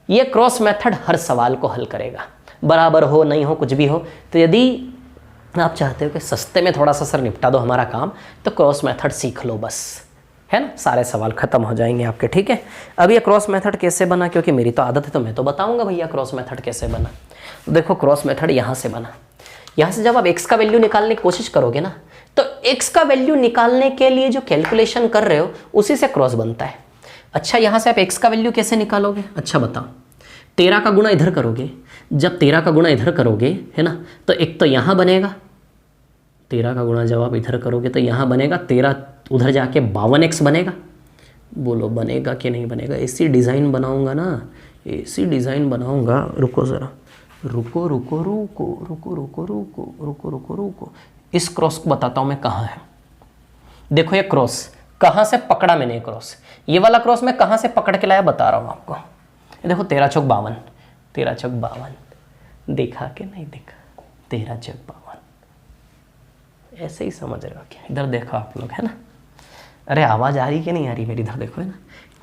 ये क्रॉस मेथड हर सवाल को हल करेगा, बराबर हो नहीं हो कुछ भी हो। तो यदि आप चाहते हो कि सस्ते में थोड़ा सा सर निपटा दो हमारा काम, तो क्रॉस मेथड सीख लो बस, है ना? सारे सवाल खत्म हो जाएंगे आपके, ठीक है? अब ये क्रॉस मेथड कैसे बना, क्योंकि मेरी तो आदत है तो मैं तो बताऊंगा भैया क्रॉस मेथड कैसे बना। तो देखो क्रॉस मेथड यहाँ से बना। यहाँ से जब आप x का वैल्यू निकालने की कोशिश करोगे ना, तो x का वैल्यू निकालने के लिए जो कैलकुलेशन कर रहे हो उसी से क्रॉस बनता है। अच्छा, यहाँ से आप x का वैल्यू कैसे निकालोगे? अच्छा बताओ, 13 का गुणा इधर करोगे। जब 13 का गुणा इधर करोगे, है ना, तो एक तो यहाँ बनेगा, 13 का गुणा जब आप इधर करोगे तो यहाँ बनेगा, 13 उधर जाके 52x बनेगा। बोलो बनेगा कि नहीं बनेगा? ऐसी डिज़ाइन बनाऊंगा ना, ऐसी डिज़ाइन बनाऊंगा। रुको ज़रा, रुको रुको रुको रुको रुको रुको रुको रुको रुको, इस क्रॉस को बताता हूँ मैं कहाँ है। देखो ये क्रॉस कहाँ से पकड़ा मैंने, क्रॉस ये वाला क्रॉस मैं कहाँ से पकड़ के लाया बता रहा हूँ आपको। ये देखो 13 चौक 52, 13 चौक 52, देखा कि नहीं देखा? 13 चौक 52, ऐसे ही समझ रहे हो क्या? इधर देखो आप लोग, है ना? अरे आवाज़ आ रही कि नहीं आ रही मेरी? इधर देखो, है ना?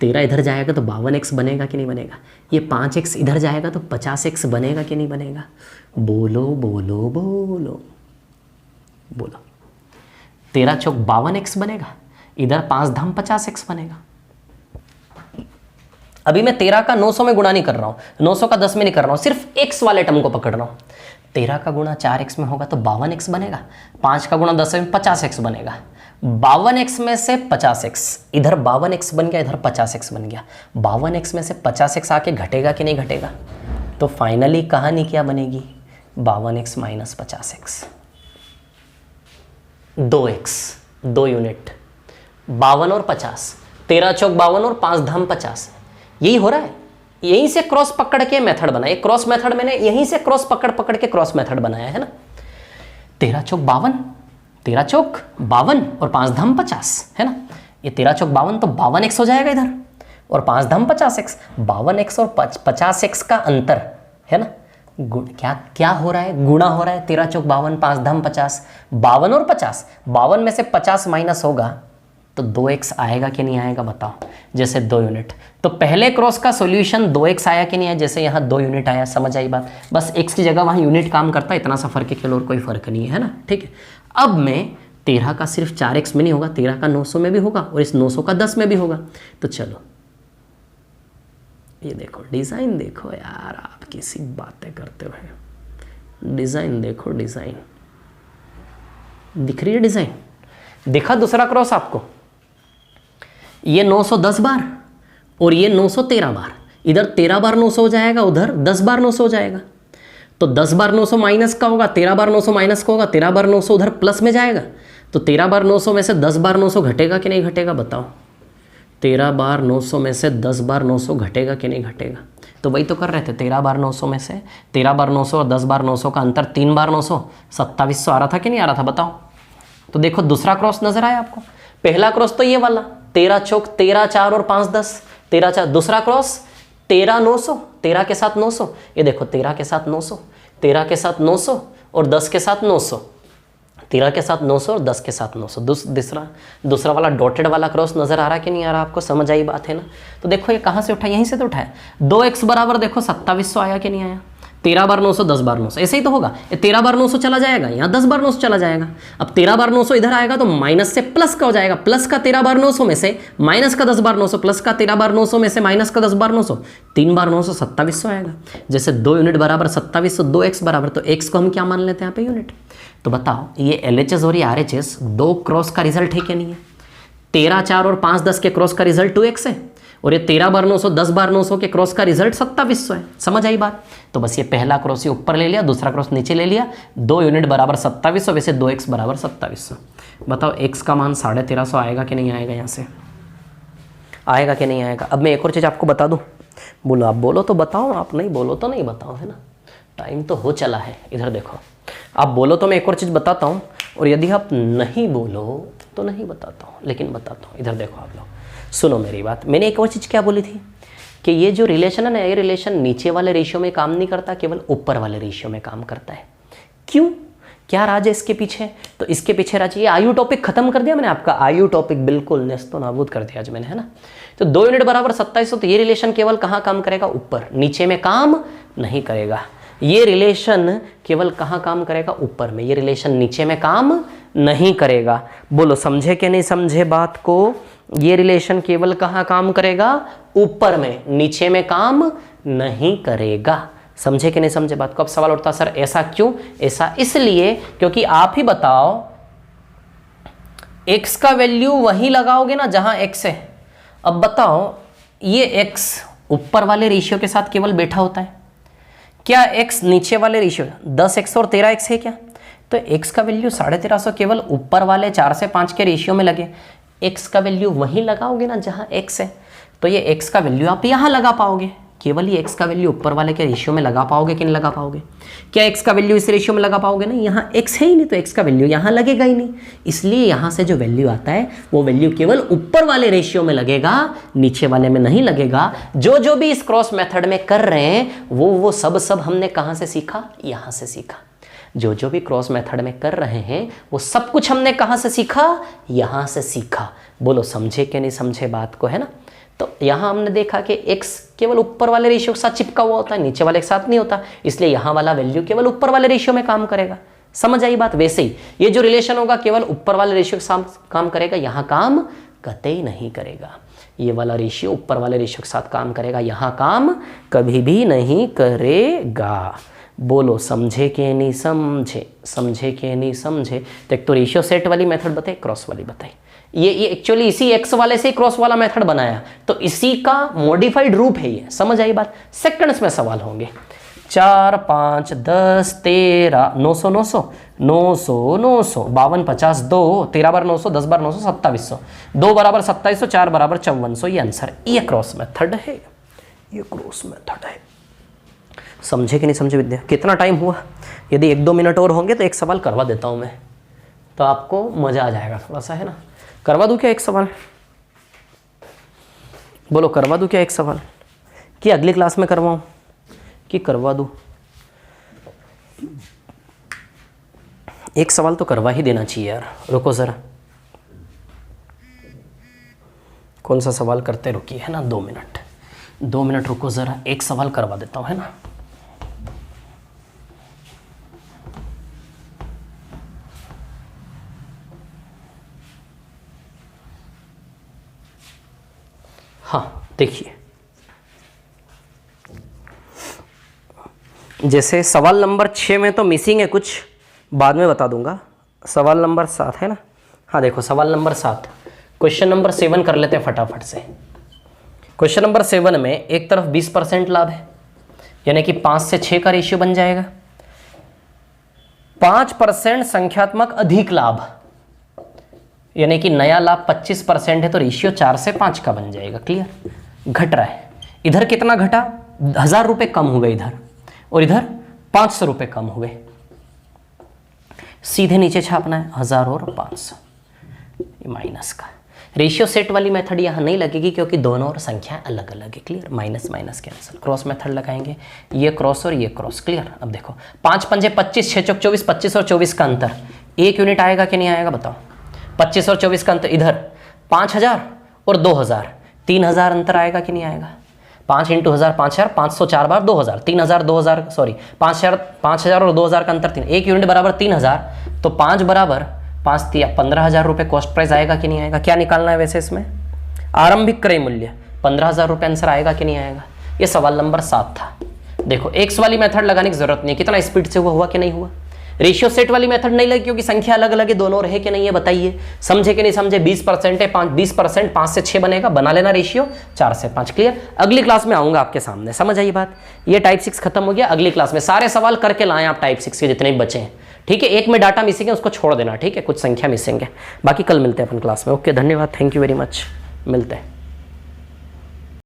13 इधर जाएगा तो 52x बनेगा कि नहीं बनेगा? ये 5x इधर जाएगा तो 50x बनेगा कि नहीं बनेगा? बोलो बोलो बोलो बोलो। 13 चौक 52x बनेगा, इधर 5 धाम 50x बनेगा। अभी मैं 13 का 900 में गुणा नहीं कर रहा हूँ, 900 का 10 में नहीं कर रहा हूँ, सिर्फ x वाले टर्म को पकड़ रहा हूँ। 13 का गुणा 4x में होगा तो 52x बनेगा, 5 का गुणा 10 में 50x बनेगा। 52x में से 50x, इधर 52x बन गया, इधर 50x बन गया। 52x में से 50x आके घटेगा कि नहीं घटेगा? तो फाइनली कहानी क्या बनेगी? 52x minus 50x, 2x, 2 unit, 52 और 50, 13 चौक 52 और 5 धाम 50, यही हो रहा है। यहीं से क्रॉस पकड़ के मेथड बना, ये क्रॉस मेथड मैंने यहीं से क्रॉस पकड़ पकड़ के क्रॉस मेथड बनाया है ना। 13 चौक 52, 13 चौक 52 और 5 धाम 50, है ना? ये 13 चौक 52 तो 52x हो जाएगा इधर, और 5 धाम 50x, 52x और 50x का अंतर, है ना? क्या क्या हो रहा है? गुणा हो रहा है। 13 चौक 52, 5 धाम 50, 52 और 50, 52 में से 50 माइनस होगा तो 2x आएगा कि नहीं आएगा बताओ? जैसे 2 यूनिट, तो पहले क्रॉस का सॉल्यूशन 2x आया कि नहीं आया? जैसे यहाँ 2 यूनिट आया। समझ आई बात? बस x की जगह वहाँ यूनिट काम करता है, इतना सा फर्क है, केवल और कोई फर्क नहीं है ना, ठीक है? अब मैं 13 का सिर्फ 4x में नहीं होगा, 13 का 900 में भी होगा और इस 900 का 10 में भी होगा। तो चलो ये देखो डिज़ाइन देखो यार, आप किसी बातें करते हुए डिज़ाइन देखो, डिज़ाइन दिख रही है? डिज़ाइन दिखा? दूसरा क्रॉस आपको, ये 910 बार और ये 913 बार, इधर 13 बार 900 हो जाएगा, उधर 10 बार 900 हो जाएगा। तो 10 बार 900 माइनस का होगा, 13 बार 900 माइनस का होगा, 13 बार 900 उधर प्लस में जाएगा। तो 13 बार 900 में से 10 बार 900 घटेगा कि नहीं घटेगा बताओ? 13 बार 900 में से 10 बार 900 घटेगा कि नहीं घटेगा? तो वही तो कर रहे थे, 13 बार 900 में से 13 बार 900 और 10 बार 900 का अंतर 3 बार 900, 2700 आ रहा था कि नहीं आ रहा था बताओ? तो देखो दूसरा क्रॉस नजर आया आपको? पहला क्रॉस तो ये वाला 13 चौक 13 4 और 5 10, 13 4। दूसरा क्रॉस 13 900, 13 के साथ 900, ये देखो 13 के साथ 900, 13 के साथ 900 और 10 के साथ 900, 13 के साथ 900 और 10 के साथ 900। दूसरा वाला डॉटेड वाला क्रॉस नजर आ रहा कि नहीं आ रहा आपको? समझ आई बात है ना? तो देखो ये कहाँ से उठा? यहीं से तो उठाया। 2x बराबर देखो 2700 आया कि नहीं आया? 13 बार 900, 10 बार 900, ऐसे ही तो होगा। ये 13 बार 900 चला जाएगा, यहाँ 10 बार 900 चला जाएगा। अब 13 बार 900 इधर आएगा तो माइनस से प्लस का हो जाएगा, प्लस का 13 बार 900 में से माइनस का 10 बार 900, प्लस का 13 बार 900 में से माइनस का 10 बार 900, 3 बार 900 2700 आएगा। जैसे 2 यूनिट बराबर 2700, 2x बराबर, तो x को हम क्या मान लेते हैं यहाँ पे? यूनिट। तो बताओ ये LHS और ये RHS दो क्रॉस का रिजल्ट है क्या नहीं है? 13 4 और 5 10 के क्रॉस का रिजल्ट 2x है, और ये 13 बार 900 10 बार 900 के क्रॉस का रिजल्ट 2700 है। समझ आई बात? तो बस ये पहला क्रॉस ये ऊपर ले लिया, दूसरा क्रॉस नीचे ले लिया, 2 यूनिट बराबर 2700, वैसे 2x बराबर 2700। बताओ x का मान 1350 आएगा कि नहीं आएगा? यहाँ से आएगा कि नहीं आएगा? अब मैं एक और चीज़ आपको बता दूँ। बोलो, आप बोलो तो बताओ, आप नहीं बोलो तो नहीं बताओ, है ना? टाइम तो हो चला है। इधर देखो, आप बोलो तो मैं एक और चीज़ बताता हूँ। और यदि आप नहीं बोलो तो नहीं बताता हूँ, लेकिन बताता हूँ। इधर देखो आप लोग, सुनो मेरी बात। मैंने एक और चीज़ क्या बोली थी कि ये जो रिलेशन है ना, ये रिलेशन नीचे वाले रेशियो में काम नहीं करता, केवल ऊपर वाले रेशियो में काम करता है। क्यों, क्या राज है इसके पीछे? तो इसके पीछे राज, ये आयु टॉपिक खत्म कर दिया मैंने आपका, आयु टॉपिक बिल्कुल नेस्तो नाबूद कर दिया आज मैंने, है ना। तो 2 यूनिट बराबर 2700, तो ये रिलेशन केवल कहाँ काम करेगा? ऊपर, नीचे में काम नहीं करेगा। ये रिलेशन केवल कहाँ काम करेगा? ऊपर में। ये रिलेशन नीचे में काम नहीं करेगा। बोलो समझे कि नहीं समझे बात को? ये रिलेशन केवल कहाँ काम करेगा? ऊपर में, नीचे में काम नहीं करेगा। समझे कि नहीं समझे बात को? अब सवाल उठता सर ऐसा क्यों? ऐसा इसलिए क्योंकि आप ही बताओ, x का वैल्यू वहीं लगाओगे ना जहां x है। अब बताओ, ये x ऊपर वाले रेशियो के साथ केवल बैठा होता है क्या? x नीचे वाले रेशियो 10x और 13x है क्या? तो x का वैल्यू 1350 केवल ऊपर वाले 4 से 5 के रेशियो में लगे। x का वैल्यू वहीं लगाओगे ना जहां x है, तो ये x का वैल्यू आप यहां लगा पाओगे। केवल ये x का वैल्यू ऊपर वाले के रेशियो में लगा पाओगे कि नहीं लगा पाओगे? क्या x का वैल्यू इस रेशियो में लगा पाओगे? नहीं, यहाँ x है ही नहीं, तो x का वैल्यू यहाँ लगेगा ही नहीं। इसलिए यहाँ से जो वैल्यू आता है वो वैल्यू केवल ऊपर वाले रेशियो में लगेगा, नीचे वाले में नहीं लगेगा। जो भी इस क्रॉस मेथड में कर रहे हैं वो सब हमने कहाँ से सीखा? यहाँ से सीखा। जो भी क्रॉस मेथड में कर रहे हैं वो सब कुछ हमने कहाँ से सीखा? यहाँ से सीखा। बोलो समझे कि नहीं समझे बात को, है ना। तो यहाँ हमने देखा कि x केवल ऊपर वाले रेशियो के साथ चिपका हुआ होता है, नीचे वाले के साथ नहीं होता, इसलिए यहाँ वाला वैल्यू केवल ऊपर वाले रेशियो में काम करेगा। समझ आई बात? वैसे ही ये जो रिलेशन होगा केवल ऊपर वाले रेशियो के साथ काम करेगा, यहाँ काम कतई नहीं करेगा। ये वाला रेशियो ऊपर वाले रेशियो के साथ काम करेगा, यहाँ काम कभी भी नहीं करेगा। बोलो समझे कि नहीं समझे? समझे कि नहीं समझे? तो एक तो रेशियो सेट वाली मेथड बताई, क्रॉस वाली बताई। ये एक्चुअली इसी x वाले से क्रॉस वाला मेथड बनाया, तो इसी का मॉडिफाइड रूप है ये। समझ आई बात? सेकंड्स में सवाल होंगे। 4 5 10 13 900 900 900 900 52 50 2 13 बार 900 10 बार 900 2700 2 बराबर 2700 4 बराबर 5400। ये आंसर, ये क्रॉस मेथड है, ये क्रॉस मेथड है। समझे कि नहीं समझे विद्या? कितना टाइम हुआ? यदि 1-2 मिनट और होंगे तो एक सवाल करवा देता हूँ मैं, तो आपको मजा आ जाएगा थोड़ा सा, है ना। करवा दूं क्या एक सवाल? बोलो करवा दूं क्या एक सवाल? कि अगली क्लास में करवाऊं कि करवा दूं? एक सवाल तो करवा ही देना चाहिए यार। रुको ज़रा, कौन सा सवाल करते रुकिए, है ना। 2 मिनट रुको ज़रा, एक सवाल करवा देता हूं, है ना। हाँ देखिए, जैसे सवाल नंबर 6 में तो मिसिंग है कुछ, बाद में बता दूंगा। सवाल नंबर 7 है ना। हाँ देखो, सवाल नंबर 7, क्वेश्चन नंबर 7 कर लेते हैं फटाफट से। क्वेश्चन नंबर 7 में एक तरफ 20% लाभ है, यानी कि 5 से 6 का रेशियो बन जाएगा। 5% संख्यात्मक अधिक लाभ, यानी कि नया लाभ 25% है, तो रेशियो 4 से 5 का बन जाएगा। क्लियर? घट रहा है। इधर कितना घटा? 1000 रुपये कम हुए इधर, और इधर 500 रुपये कम हुए। सीधे नीचे छापना है 1000 और 500, माइनस का। रेशियो सेट वाली मेथड यहाँ नहीं लगेगी क्योंकि दोनों और संख्या अलग अलग है। Clear? Minus minus cancel, cross method लगाएंगे, ये क्रॉस और ये क्रॉस। क्लियर? अब देखो 5 पंजे 25, 6 चौक 24, 25 और 24 का अंतर 1 यूनिट आएगा कि नहीं आएगा बताओ? 25 और 24 का अंतर, इधर 5000 और 2000, 3000 अंतर आएगा कि नहीं आएगा? 5 × 1000 5000, 500 4 बार 2000, 3000 2000 सॉरी 5000 और 2000 का अंतर 3, 1 यूनिट बराबर 3000, तो 5 बराबर 5 15,000 रुपये कॉस्ट प्राइस आएगा कि नहीं आएगा? क्या निकालना है वैसे इसमें? आरंभिक क्रय मूल्य 15,000 रुपये आंसर आएगा कि नहीं आएगा? ये सवाल नंबर 7 था। देखो एक्स वाली मेथड लगाने की जरूरत नहीं, कितना स्पीड से हुआ कि नहीं हुआ। रेशियो सेट वाली मेथड नहीं लगी क्योंकि संख्या अलग अलग है, दोनों रहे कि नहीं है बताइए। समझे कि नहीं समझे? 20% है, 20% 5 से 6 बनेगा, बना लेना रेशियो 4 से 5। क्लियर? अगली क्लास में आऊंगा आपके सामने, समझ आई बात? ये टाइप 6 खत्म हो गया। अगली क्लास में सारे सवाल करके लाएं आप टाइप 6 के जितने भी बचे हैं, ठीक है। एक में डाटा मिसिंग है, उसको छोड़ देना, ठीक है। कुछ संख्या मिसिंग है, बाकी कल मिलते हैं अपन क्लास में। ओके, धन्यवाद, थैंक यू वेरी मच, मिलते हैं।